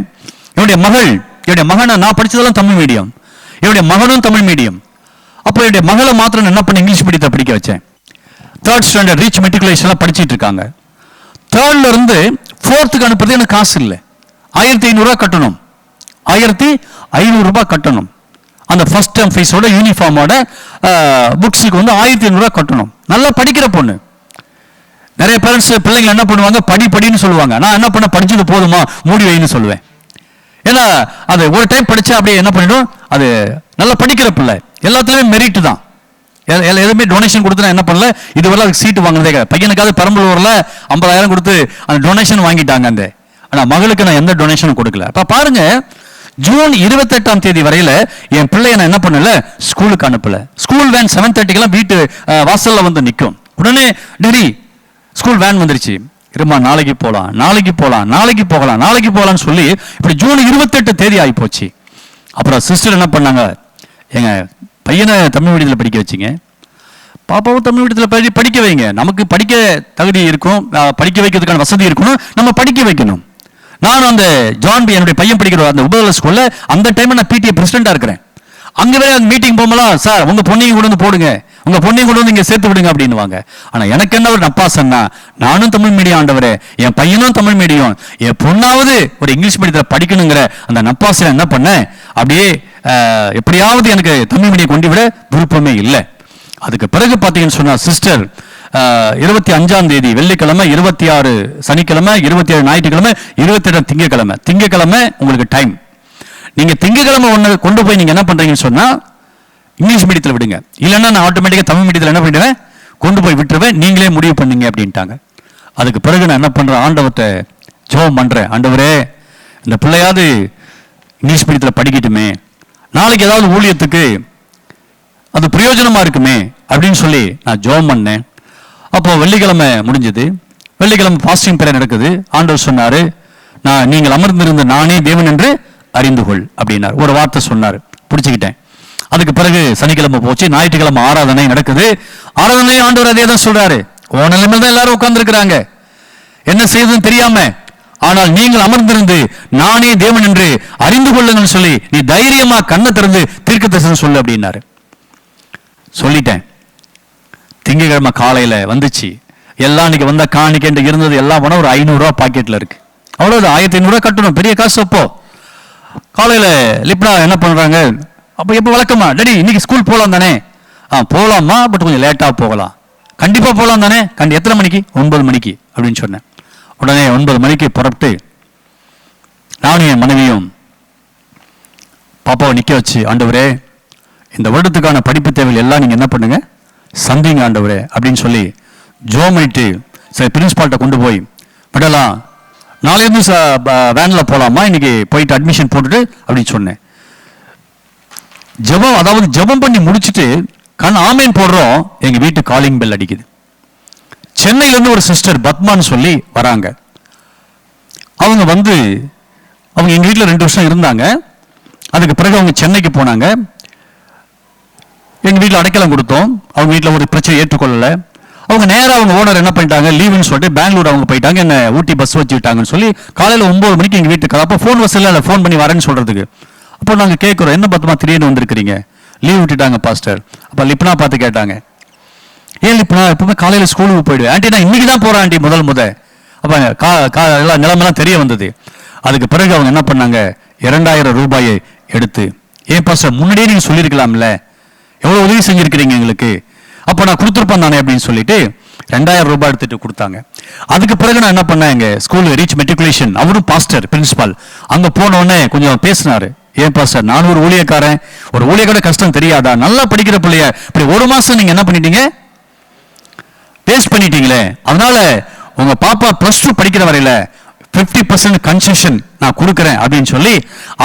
என்னுடைய மகனை, நான் படிச்சதெல்லாம் தமிழ் மீடியம், என்னுடைய மகனும் தமிழ் மீடியம். அப்போ என்னுடைய மகளை மாத்திரம் என்ன பண்ண இங்கிலீஷ் மீடியத்தை படிக்க வச்சேன். 3rd ஸ்டாண்டர்ட் ரீச் மெட்ரிகுலேஷன் படிச்சுட்டு இருக்காங்க. 3rd இருந்து 4th அனுப்புறது எனக்கு காசு இல்லை, 1500 ரூபாய் கட்டணும், 1500 ரூபாய் கட்டணும். அந்த ஃபர்ஸ்ட் டேர்ம் ஃபீஸோட யூனிஃபார்மோட புக்ஸுக்கு வந்து 1500 ரூபாய் கட்டணும். நல்லா படிக்கிற பொண்ணு. நிறைய பேரண்ட்ஸ் பிள்ளைங்க என்ன பண்ணுவாங்க, படின்னு சொல்லுவாங்க. நான் என்ன பண்ண, படிச்சது போதுமா, மூடி வைன்னு சொல்லுவேன். ஏன்னா அது ஒரு டைம் படிச்சா அப்படியே என்ன பண்ணிடும், அது நல்லா படிக்கிற பிள்ளை, எல்லாத்துலயுமே மெரிட் தான். எதுவுமே டொனேஷன் கொடுத்து நான் என்ன பண்ணல, இதுவரை அதுக்கு சீட்டு வாங்கினதே கிடையாது. பையனுக்காவது பெரம்பலூர்ல 50,000 கொடுத்து அந்த டொனேஷன் வாங்கிட்டாங்க. அந்த ஆனா மகளுக்கு நான் எந்த டொனேஷனும் கொடுக்கல. அப்ப பாருங்க, ஜூன் 28ஆம் தேதி வரையில என் பிள்ளைய நான் என்ன பண்ணல, ஸ்கூலுக்கு அனுப்பல. ஸ்கூல் வேன் 7:30 வீட்டு வாசல்ல வந்து நிற்கும். உடனே டெடி ஸ்கூல் வேன் வந்துருச்சு, இருமா நாளைக்கு போகலாம், நாளைக்கு போகலாம், நாளைக்கு போகலாம், நாளைக்கு போகலான்னு சொல்லி இப்படி ஜூன் 28 தேதி ஆகி போச்சு. அப்புறம் சிஸ்டர் என்ன பண்ணாங்க, எங்க பையனை தமிழ் மீடியத்தில் படிக்க வச்சிங்க, பாப்பாவும் தமிழ் மீடியத்தில் படிக்க வைங்க. நமக்கு படிக்க தகுதி இருக்கும், படிக்க வைக்கிறதுக்கான வசதி இருக்கணும், நம்ம படிக்க வைக்கணும். நான் அந்த ஜான் பி என்னுடைய பையன் படிக்கிற அந்த உபதேச ஸ்கூல்ல அந்த டைம் நான் பிடிஏ பிரசிடென்டா இருக்கிறேன். அங்கே வேற மீட்டிங் போகும்போது, சார் உங்க பொண்ணையும் கொண்டு வந்து போடுங்க, உங்க பொண்ணையும் கொண்டு வந்து இங்க சேர்த்து விடுங்க அப்படின்னுவாங்க. ஆனா எனக்கு என்ன ஒரு நப்பாசன்னா, நானும் தமிழ் மீடியம் ஆண்டவரே, என் பையனும் தமிழ் மீடியம், என் பொண்ணாவது ஒரு இங்கிலீஷ் மீடியத்தில் படிக்கணுங்கிற அந்த நப்பாசை என்ன பண்ணேன், அப்படியே எப்படியாவது எனக்கு தமிழ் மீடியம் கொண்டு விட விருப்பமே இல்லை. அதுக்கு பிறகு பார்த்தீங்கன்னு சொன்னா சிஸ்டர் 25ஆம் தேதி வெள்ளிக்கிழமை, 26 சனிக்கிழமை, 27 ஞாயிற்றுக்கிழமை, 28 திங்கக்கிழமை உங்களுக்கு டைம். நீங்க திங்கக்கிழமை ஒன்று கொண்டு போய் நீங்க என்ன பண்றீங்கன்னு சொன்னா இங்கிலீஷ் மீடியத்தில் விடுங்க, இல்லைன்னா நான் ஆட்டோமேட்டிக்கா தமிழ் மீடியத்தில் என்ன பண்ணிடுவேன், கொண்டு போய் விட்டுருவேன், நீங்களே முடிவு பண்ணீங்க அப்படின்ட்டாங்க. அதுக்கு பிறகு நான் என்ன பண்றேன், ஆண்டவர்கிட்ட ஜெபம் பண்றேன், ஆண்டவரே இந்த பிள்ளையாவது இங்கிலீஷ் மீடியத்தில் படிக்கட்டுமே, நாளைக்கு ஏதாவது ஊழியத்துக்கு அது பிரயோஜனமா இருக்குமே அப்படின்னு சொல்லி நான் ஜெபம் பண்ணேன். அப்போ வெள்ளிக்கிழமை முடிஞ்சது, வெள்ளிக்கிழமை பாஸ்டிங் பிரேயர் நடக்குது. ஆண்டவர் சொன்னாரு, நீங்கள் அமர்ந்திருந்த நானே தேவன் என்று அறிந்து கொள் அப்படின்னார். ஒரு வார்த்தை சொன்னார், பிடிச்சுக்கிட்டேன். அதுக்கு பிறகு சனிக்கிழமை போச்சு, ஞாயிற்றுக்கிழமை ஆராதனை நடக்குது. ஆராதனை ஆண்டவர் அதே தான் சொல்றாரு, ஓ நிலைமையில தான் எல்லாரும் உட்கார்ந்து இருக்கிறாங்க, என்ன செய்யுதுன்னு தெரியாம, ஆனால் நீங்கள் அமர்ந்திருந்து நானே தேவன் என்று அறிந்து கொள்ளுங்கன்னு சொல்லி நீ தைரியமா கண்ணை திறந்து தீர்க்கதரிசனம் சொல்லு அப்படின்னாரு. சொல்லிட்டேன். திங்கக்கிழமை காலையில வந்துச்சு, எல்லாம் இன்னைக்கு வந்த காணிக்கை இருந்தது எல்லாம் போனா ஒரு 500 ரூபாய் பாக்கெட்ல இருக்கு. அவ்வளவு 1500 ரூபாய் கட்டணும், பெரிய காசு. அப்போ காலையில லிப்னா என்ன பண்றாங்க, அப்போ எப்போ வழக்கமா, டேடி இன்னைக்கு ஸ்கூல் போகலாம் தானே, போகலாமா, பட் கொஞ்சம் லேட்டா போகலாம், கண்டிப்பா போகலாம் தானே, எத்தனை மணிக்கு, 9 மணிக்கு அப்படின்னு சொன்னேன். உடனே 9 மணிக்கு புறப்பட்டு நானும் என் மனைவியும் பாப்பாவை நிக்க வச்சு, ஆண்டவரே இந்த வருடத்துக்கான படிப்பு தேவைகள் எல்லாம் நீங்க என்ன பண்ணுங்க, சந்திங்க ஆண்டவரே அப்படின்னு சொல்லி ஜெபம் பண்ணிட்டு சரி பிரின்சிபால்கிட்ட கொண்டு போய் விடலாம், நாளையிருந்து வேன்ல போலாமா, இன்னைக்கு போயிட்டு அட்மிஷன் போட்டுட்டு அப்படின்னு சொன்னேன். ஜெபம், அதாவது ஜெபம் பண்ணி முடிச்சுட்டு ஆமேன் போடுறோம், எங்க வீட்டு காலிங் பெல் அடிக்குது. சென்னையில இருந்து ஒரு சிஸ்டர் பத்மான்னு சொல்லி வராங்க. அவங்க வந்து அவங்க எங்க வீட்டில் 2 வருஷம் இருந்தாங்க. அதுக்கு பிறகு அவங்க சென்னைக்கு போனாங்க. எங்க வீட்டில் அடைக்கலம் கொடுத்தோம். அவங்க வீட்டில் ஒரு பிரச்சனை ஏற்றுக்கொள்ளல. அவங்க நேராக அவங்க ஓனர் என்ன பண்ணிட்டாங்க, லீவுன்னு சொல்லிட்டு பெங்களூர் அவங்க போயிட்டாங்க, என்ன ஊட்டி பஸ் வச்சு விட்டாங்கன்னு சொல்லி காலையில் 9 மணிக்கு எங்க வீட்டுக்கு. அப்போ ஃபோன் வசதியில் ஃபோன் பண்ணி வரேன்னு சொல்றதுக்கு. அப்போ நாங்கள் கேட்குறோம், என்ன பத்தமா திடீர்னு வந்திருக்கிறீங்க, லீவ் விட்டுட்டாங்க பாஸ்டர். அப்போ லிப்னா பார்த்து கேட்டாங்க, ஏன் லிப்னா எப்பவுமே காலையில் ஸ்கூலுக்கு போயிடுவேன் ஆண்டி, நான் இன்னைக்கு தான் போறேன் ஆண்டி முதல். அப்போ எல்லாம் நிலைமெல்லாம் தெரிய வந்தது. அதுக்கு பிறகு அவங்க என்ன பண்ணாங்க, 2000 ரூபாயை எடுத்து, ஏன் பாஸ்டர் முன்னாடியே நீங்க சொல்லியிருக்கலாம்ல, எவ்வளவு உதவி செஞ்சிருக்கிறீங்க எங்களுக்கு, அப்போ நான் கொடுத்துருப்பேன் தானே அப்படின்னு சொல்லிட்டு 2000 ரூபாய் எடுத்துட்டு கொடுத்தாங்க. அதுக்கு பிறகு நான் என்ன பண்ணேன், எங்க ஸ்கூல் ரீச் மெட்ரிகுலேஷன், அவரும் பாஸ்டர் பிரின்சிபால், அங்க போன உடனே கொஞ்சம் பேசினாரு. ஏன் பாஸ்டர், நான் ஒரு ஊழியக்காரன், ஒரு ஊழியக்கார கஷ்டம் தெரியாதா, நல்லா படிக்கிற பிள்ளைய இப்படி 1 மாசம் நீங்க என்ன பண்ணிட்டீங்க, வேஸ்ட் பண்ணிட்டீங்களே, அதனால உங்க பாப்பா +2 படிக்கிற வரையில 50% கன்செஷன் நான் கொடுக்குறேன் அப்படின்னு சொல்லி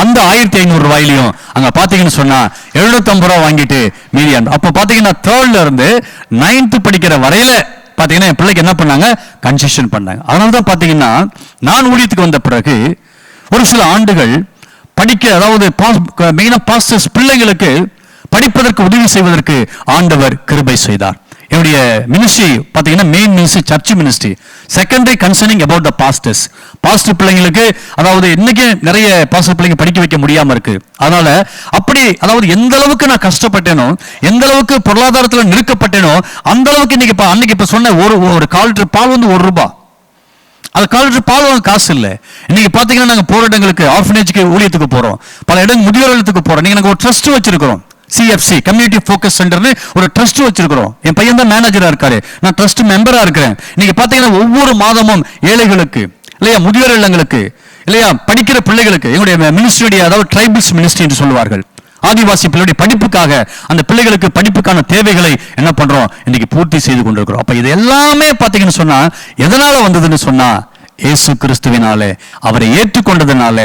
அந்த 1500 ரூபாயிலையும் அங்க பாத்தீங்கன்னு சொன்னா 750 ரூபாய் வாங்கிட்டு மீதி. அப்ப பாத்தீங்கன்னா 3rd இருந்து 9th படிக்கிற வரையில பாத்தீங்கன்னா என் பிள்ளைக்கு என்ன பண்ணாங்க, கன்செஷன் பண்ணாங்க. அதனாலதான் பாத்தீங்கன்னா நான் ஊழியத்துக்கு வந்த பிறகு ஒரு சில ஆண்டுகள் படிக்க, அதாவது மெயினா பாஸ்டர்ஸ் பிள்ளைங்களுக்கு படிப்பதற்கு உதவி செய்வதற்கு ஆண்டவர் கிருபை செய்தார். என்னுடைய மினிஸ்ட்ரி பாத்தீங்கன்னா main ministry church ministry, secondary concerning about the pastors. Pastor பிள்ளைங்களுக்கு, அதாவது இன்னைக்கு நிறைய பாஸ்டர் பிள்ளைங்க படிக்க வைக்க முடியாம இருக்கு. அதனால அப்படி, அதாவது எந்த அளவுக்கு நான் கஷ்டப்பட்டேனோ, எந்த அளவுக்கு பொருளாதாரத்தில் நெருக்கப்பட்டேனோ, அந்த அளவுக்கு இன்னைக்கு அன்னைக்கு இப்ப சொன்ன ஒரு 1/4 லிட்டர் பால் வந்து 1 ரூபாய். அதை காலேஜ் பால் வாங்க காசு இல்லை. இன்னைக்கு பாத்தீங்கன்னா நாங்க போற இடங்களுக்கு ஆர்ஃபனேஜ்க்கு ஊழியத்துக்கு போறோம், பல இடங்கள் முதியோர் இல்லத்துக்கு போறோம். நீங்க நாங்க ஒரு ட்ரஸ்ட் வச்சிருக்கிறோம், சிஎஃப்சி கம்யூனிட்டி ஃபோக்கஸ் சென்டர்னு ஒரு ட்ரஸ்ட் வச்சிருக்கிறோம். என் பையன் தான் மேனேஜரா இருக்காரு, நான் ட்ரஸ்ட் மெம்பரா இருக்கிறேன். நீங்க பாத்தீங்கன்னா ஒவ்வொரு மாதமும் ஏழைகளுக்கு இல்லையா, முதியோர் இல்லங்களுக்கு இல்லையா, படிக்கிற பிள்ளைகளுக்கு எங்களுடைய மினிஸ்ட்ரி, அதாவது ட்ரைபிள்ஸ் மினிஸ்ட்ரி என்று சொல்லுவார்கள், ஆதிவாசி பிள்ளைகளுடைய படிப்புக்காக அந்த பிள்ளைகளுக்கு படிப்புக்கான தேவைகளை என்ன பண்றோம் இன்னைக்கு பூர்த்தி செய்து கொண்டிருக்கிறோம். அப்ப இது எல்லாமே பாத்தீங்கன்னு சொன்னா எதனால வந்ததுன்னு சொன்னா இயேசு கிறிஸ்துவினாலே, அவரை ஏற்றுக்கொண்டதுனால,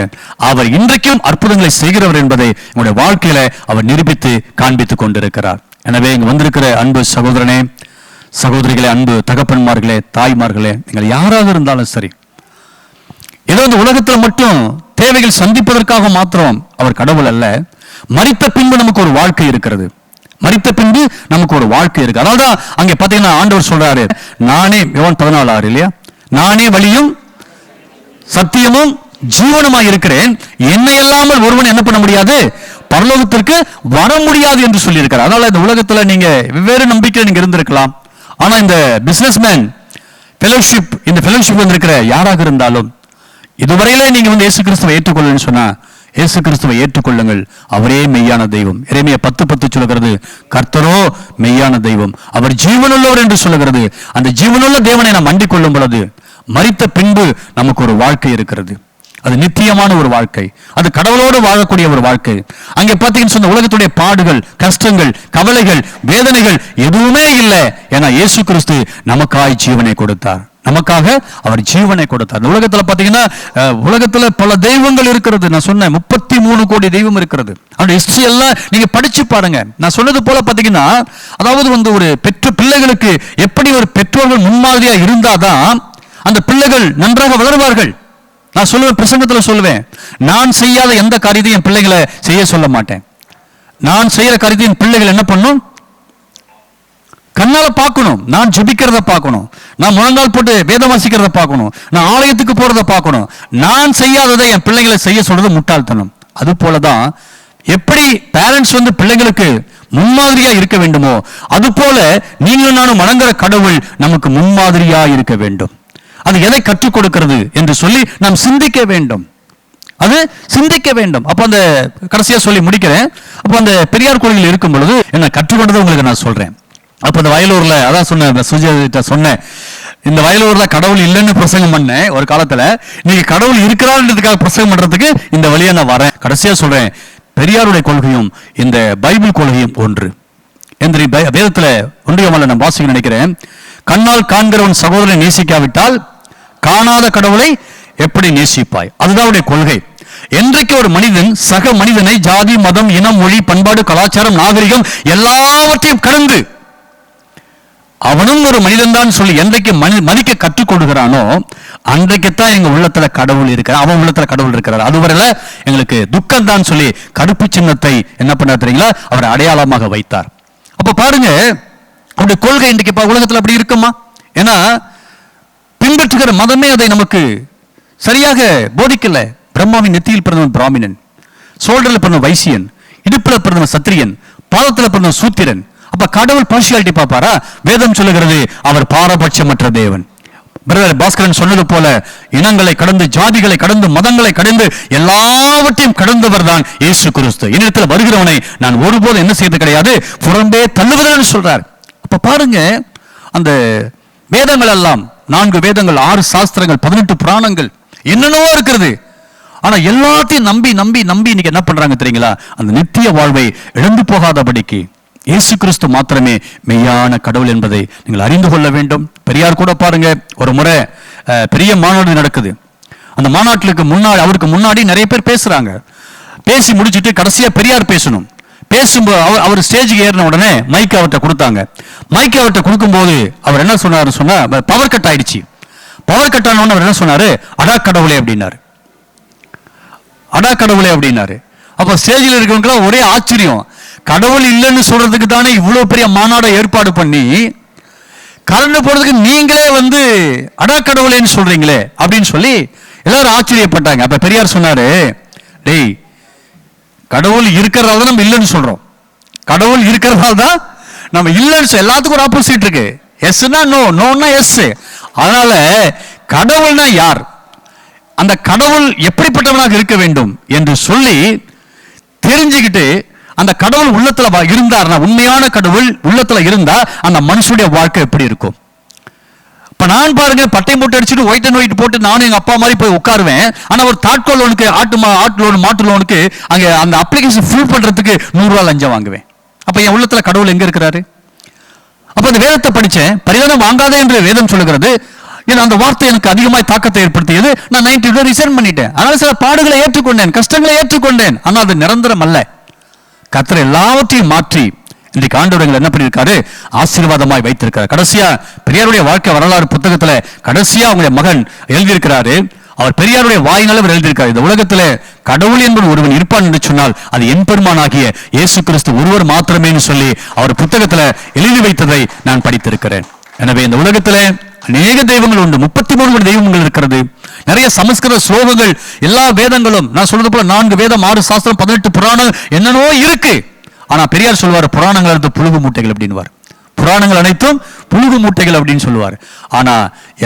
அவர் இன்றைக்கும் அற்புதங்களை செய்கிறவர் என்பதை உங்களுடைய வாழ்க்கையில அவர் நிரூபித்து காண்பித்துக் கொண்டிருக்கிறார். எனவே இங்க வந்திருக்கிற அன்பு சகோதரனே, சகோதரிகளே, அன்பு தகப்பன்மார்களே, தாய்மார்களே, நீங்கள் யாராக இருந்தாலும் சரி, ஏதோ இந்த உலகத்தில் மட்டும் தேவைகள் சந்திப்பதற்காக மாத்திரம் அவர் கடவுள் அல்ல. மரித்த பின்பு நமக்கு ஒரு வாழ்க்கை இருக்கிறது, மரித்த பின்பு நமக்கு ஒரு வாழ்க்கை இருக்கு. அதாவது அங்கே பாத்தீங்கன்னா ஆண்டவர் சொல்றாரு, நானே, யோவான் 14:6 இல்லையா, நானே வழியும் சத்தியமும் ஜீவனுமாய் இருக்கிறேன், என்னை இல்லாமல் ஒருவன் என்ன பண்ண முடியாது, பரலோகத்திற்கு வர முடியாது என்று சொல்லி இருக்கிறார். அதனால இந்த உலகத்துல நீங்க வெவ்வேறு நம்பிக்கை நீங்க இருந்திருக்கலாம், ஆனா இந்த பிசினஸ்மேன் ஃபெலோஷிப், இந்த ஃபெலோஷிப் வந்திருக்கிற யாராக இருந்தாலும் இதுவரையிலே நீங்க வந்து இயேசு கிறிஸ்துவை ஏற்றுக்கொள்ளுன்னு சொன்னா, இயேசு கிறிஸ்துவை ஏற்றுக்கொள்ளுங்கள், அவரே மெய்யான தெய்வம். எரேமியா 10:10 சொல்லுகிறது, கர்த்தரோ மெய்யான தெய்வம், அவர் ஜீவனுள்ளவர் என்று சொல்லுகிறது. அந்த ஜீவனுள்ள தேவனை நாம் அண்டிக் கொள்ளும் பொழுது மரித்த பின்பு நமக்கு ஒரு வாழ்க்கை இருக்கிறது. அது நித்தியமான ஒரு வாழ்க்கை, அது கடவுளோடு வாழக்கூடிய ஒரு வாழ்க்கை. அங்கே பார்த்தீங்கன்னு சொன்ன உலகத்துடைய பாடுகள், கஷ்டங்கள், கவலைகள், வேதனைகள் எதுவுமே இல்லை. ஏன்னா இயேசு கிறிஸ்து நமக்காய் ஜீவனை கொடுத்தார், நமக்காக அவர் ஜீவனை கொடுத்தார். இந்த உலகத்துல பாத்தீங்கன்னா உலகத்துல பல தெய்வங்கள் இருக்கிறது. நான் சொன்னேன் 33 கோடி தெய்வம் இருக்கிறது. அவருடைய ஹிஸ்டரி எல்லாம் நீங்க படிச்சு பாருங்க. நான் சொன்னது போல பாத்தீங்கன்னா, அதாவது வந்து ஒரு பெற்ற பிள்ளைகளுக்கு எப்படி ஒரு பெற்றோர்கள் முன்மாதிரியா இருந்தாதான் அந்த பிள்ளைகள் நன்றாக வளருவார்கள். நான் சொல்லுவேன், பிரசங்கத்துல சொல்லுவேன், நான் செய்யாத எந்த காரியத்தையும் என் பிள்ளைகளை செய்ய சொல்ல மாட்டேன். நான் செய்யற காரியத்தை என் பிள்ளைகள் என்ன பண்ணும், கண்ணால பார்க்கணும். நான் ஜெபிக்கிறத பார்க்கணும், நான் முழங்கால் போட்டு வேதம் வாசிக்கிறத பார்க்கணும், நான் ஆலயத்துக்கு போறத பார்க்கணும். நான் செய்யாததை என் பிள்ளைகளை செய்ய சொல்றது முட்டாள்தனம். அது போலதான் எப்படி பேரண்ட்ஸ் வந்து பிள்ளைங்களுக்கு முன்மாதிரியா இருக்க வேண்டுமோ, அது போல நீங்களும் நானும் வணங்குற கடவுள் நமக்கு முன்மாதிரியா இருக்க வேண்டும். அது எதை கற்றுக் கொடுக்கிறது என்று சொல்லி நாம் சிந்திக்க வேண்டும், அது சிந்திக்க வேண்டும். அப்ப அந்த கடைசியா சொல்லி முடிக்கிறேன். அப்ப அந்த பெரியார் கோயிலில் இருக்கும் பொழுது என்ன கற்றுக்கொண்டதை உங்களுக்கு நான் சொல்றேன். அப்ப இந்த வயலூர்ல அதான் சொன்ன சுஜிதா சொன்னேன், இந்த வயலூர்ல கடவுள் இல்லைன்னு பிரசங்கம் பண்ணேன் ஒரு காலத்துல. நீங்க கடவுள் இருக்கிறார்ன்றதுக்காக பிரசங்கம் பண்றதுக்கு இந்த வழியா நான் வரேன். கடைசியா சொல்றேன், பெரியாருடைய கொள்கையும் இந்த பைபிள் கொள்கையும் ஒன்று. வேதத்துல ஒன்றியமல்ல நான் வாசிக்க நினைக்கிறேன், கண்ணால் காண்கிறவன் சகோதரனை நேசிக்காவிட்டால் காணாத கடவுளை எப்படி நேசிப்பாய்? அதுதான் அவருடைய கொள்கை. என்றைக்கு ஒரு மனிதன் சக மனிதனை ஜாதி, மதம், இனம், மொழி, பண்பாடு, கலாச்சாரம், நாகரிகம் எல்லாவற்றையும் கடந்து அவனும் ஒரு மனிதன் தான் சொல்லி என்றைக்கு மதிக்க கற்றுக் கொடுக்கிறானோ அன்றைக்குத்தான் எங்க உள்ளத்துல கடவுள் இருக்கிறார், அவன் உள்ளத்துல கடவுள் இருக்கிறார். அதுவரையில எங்களுக்கு துக்கம் தான் சொல்லி கருப்பு சின்னத்தை என்ன பண்ண தெரியுங்களா, அவர் அடையாளமாக வைத்தார். அப்ப பாருங்க, அவருடைய கொள்கை இன்றைக்கு உலகத்துல அப்படி இருக்குமா? ஏன்னா பின்பற்றுகிற மதமே அதை நமக்கு சரியாக போதிக்கல. பிரம்மாவின் நெத்தியில் பிறந்தவன் பிராமணன், சோல்டர்ல பிறந்த வைசியன், இடுப்புல பிறந்த சத்திரியன், பாதத்துல பிறந்த சூத்திரன். அப்ப கடவுள் பார்ஷியாலிட்டி பார்ப்பாரா? வேதம் சொல்லுகிறது அவர் பாரபட்சமற்ற தேவன். பிரதர் பாஸ்கரன் சொன்னது போல இனங்களை கடந்து, ஜாதிகளை கடந்து, மதங்களை கடந்து, எல்லாவற்றையும் கடந்தவர் தான் இயேசு கிறிஸ்து. என்னிடத்தில் வருகிறவனை நான் ஒருபோதும் என்ன செய்வது கிடையாது, புறம்பே தள்ளுவதுன்னு சொல்றார். அப்ப பாருங்க, அந்த வேதங்கள் எல்லாம் 4 வேதங்கள், 6 சாஸ்திரங்கள், 18 புராணங்கள், என்னென்னவோ இருக்கிறது. ஆனா எல்லாத்தையும் நம்பி நம்பி நம்பி இன்னைக்கு என்ன பண்றாங்க தெரியுங்களா, அந்த நித்திய வாழ்வை இழந்து போகாதபடிக்கு இயேசு கிறிஸ்து மாத்திரமே மெய்யான கடவுள் என்பதை நீங்கள் அறிந்து கொள்ள வேண்டும். பெரியார் கூட பாருங்க, ஒரு முறை பெரிய மாநாடு நடக்குது. அந்த மாநாட்டுக்கு முன்னாடி, அவருக்கு முன்னாடி நிறைய பேர் பேசுறாங்க. பேசி முடிச்சுட்டு கடைசியா பெரியார் பேசணும். பேசும்போது அவர் ஸ்டேஜுக்கு ஏறின உடனே மைக் அவர்கிட்ட கொடுத்தாங்க. மைக் அவர்கிட்ட கொடுக்கும்போது அவர் என்ன சொன்னாரு சொன்னா, பவர் கட் ஆயிடுச்சு. பவர் கட் ஆன உடனே அவர் என்ன சொன்னாரு, அடா கடவுளே அப்படின்னாரு, அடா கடவுளே அப்படின்னாரு. அப்ப ஸ்டேஜில் இருக்கிறவங்க ஒரே ஆச்சரியம், கடவுள் இல்லைன்னு சொல்றதுக்கு தானே இவ்வளவு பெரிய மாநாட ஏற்பாடு பண்ணி கரண்ட் போறதுக்கு நீங்களே வந்து அடா கடவுளேன்னு சொல்றீங்களே அப்படின்னு சொல்லி எல்லாரும் ஆச்சரியப்பட்டாங்க. அப்ப பெரியார் சொன்னாரு, டேய், கடவுள் இருக்கிறதால தான் நம்ம இல்லைன்னு சொல்றோம், கடவுள் இருக்கிறதால தான் நம்ம இல்லைன்னு. எல்லாத்துக்கும் ஒரு ஆப்போசிட் இருக்கு. எஸ்னா நோ, நோன்னா எஸ். அதனால கடவுள்னா யார், அந்த கடவுள் எப்படிப்பட்டவனாக இருக்க வேண்டும் என்று சொல்லி தெரிஞ்சுக்கிட்டு அந்த கடவுள் உள்ளத்துல இருந்தார்னா, உண்மையான கடவுள் உள்ளத்துல இருந்தா அந்த மனுஷனுடைய வாழ்க்கை எப்படி இருக்கும்? இப்ப நான் பாருங்க, பட்டை மூட்டை அடிச்சுட்டு ஒயிட் அண்ட் ஒயிட் போட்டு நானும் எங்க அப்பா மாதிரி போய் உட்காருவேன். ஆனா ஒரு தாட்கோ லோனுக்கு, ஆட்டு லோன், மாட்டு லோனுக்கு அங்க அந்த அப்ளிகேஷன் ஃபில் பண்றதுக்கு 100 ரூபாய் லஞ்சம் வாங்குவேன். அப்ப என் உள்ளத்துல கடவுள் எங்க இருக்கிறாரு? அப்ப அந்த வேதத்தை படிச்சேன். பரிதானம் வாங்காதே என்று வேதம் சொல்லுகிறது. அந்த வார்த்தை எனக்கு அதிகமாக தாக்கத்தை ஏற்படுத்தியது. நான் 90 ரிசைன் பண்ணிட்டேன். ஆனால் சில பாடுகளை ஏற்றுக்கொண்டேன், கஷ்டங்களை ஏற்றுக்கொண்டேன். ஆனால் அது நிரந்தரம் அல்ல. கர்த்தர் எல்லாவற்றையும் மாற்றி இன்றைக்கு ஆண்டவர் என்ன பண்ணியிருக்காரு? ஆசீர்வாதமாய் வைத்திருக்காரு. கடைசியா பெரியாருடைய வாழ்க்கை வரலாறு புத்தகத்துல கடைசியா அவங்களுடைய மகன் எழுதியிருக்கிறாரு. அவர் பெரியாருடைய வாயினால அவர் எழுதியிருக்காரு, இந்த உலகத்துல கடவுள் என்பது ஒருவன் இருப்பான் என்று சொன்னால் அது என் பெருமானாகிய இயேசு கிறிஸ்து ஒருவர் மாத்திரமே சொல்லி அவர் புத்தகத்துல எழுதி வைத்ததை நான் படித்திருக்கிறேன். எனவே இந்த உலகத்துல அநேக தெய்வங்கள் உண்டு. 33 தெய்வங்கள் இருக்கிறது. நிறைய சமஸ்கிருத ஸ்லோகங்கள், எல்லா வேதங்களும் நான் சொல்றது போல 4 வேதம், 6 சாஸ்திரம், 18 புராணம் என்னன்னோ இருக்கு. ஆனா பெரியார் சொல்வார், புராணங்கள் அனைத்தும் புழுகு மூட்டைகள் அப்படின்வார். புராணங்கள் அனைத்தும் புழுகு மூட்டைகள் அப்படின்னு சொல்லுவார். ஆனா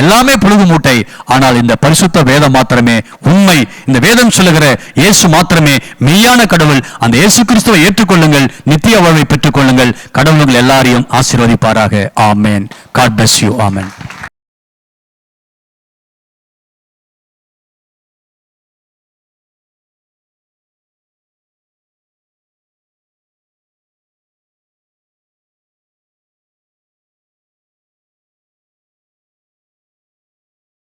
எல்லாமே புழுகு மூட்டை. ஆனால் இந்த பரிசுத்த வேதம் மாத்திரமே உண்மை. இந்த வேதம் சொல்லுகிற இயேசு மாத்திரமே மெய்யான கடவுள். அந்த இயேசு கிறிஸ்துவை ஏற்றுக்கொள்ளுங்கள், நித்திய வாழ்வை பெற்றுக் கொள்ளுங்கள். கடவுள் எல்லாரையும் ஆசீர்வதிப்பாராக. ஆமென். God bless you. ஆமென்.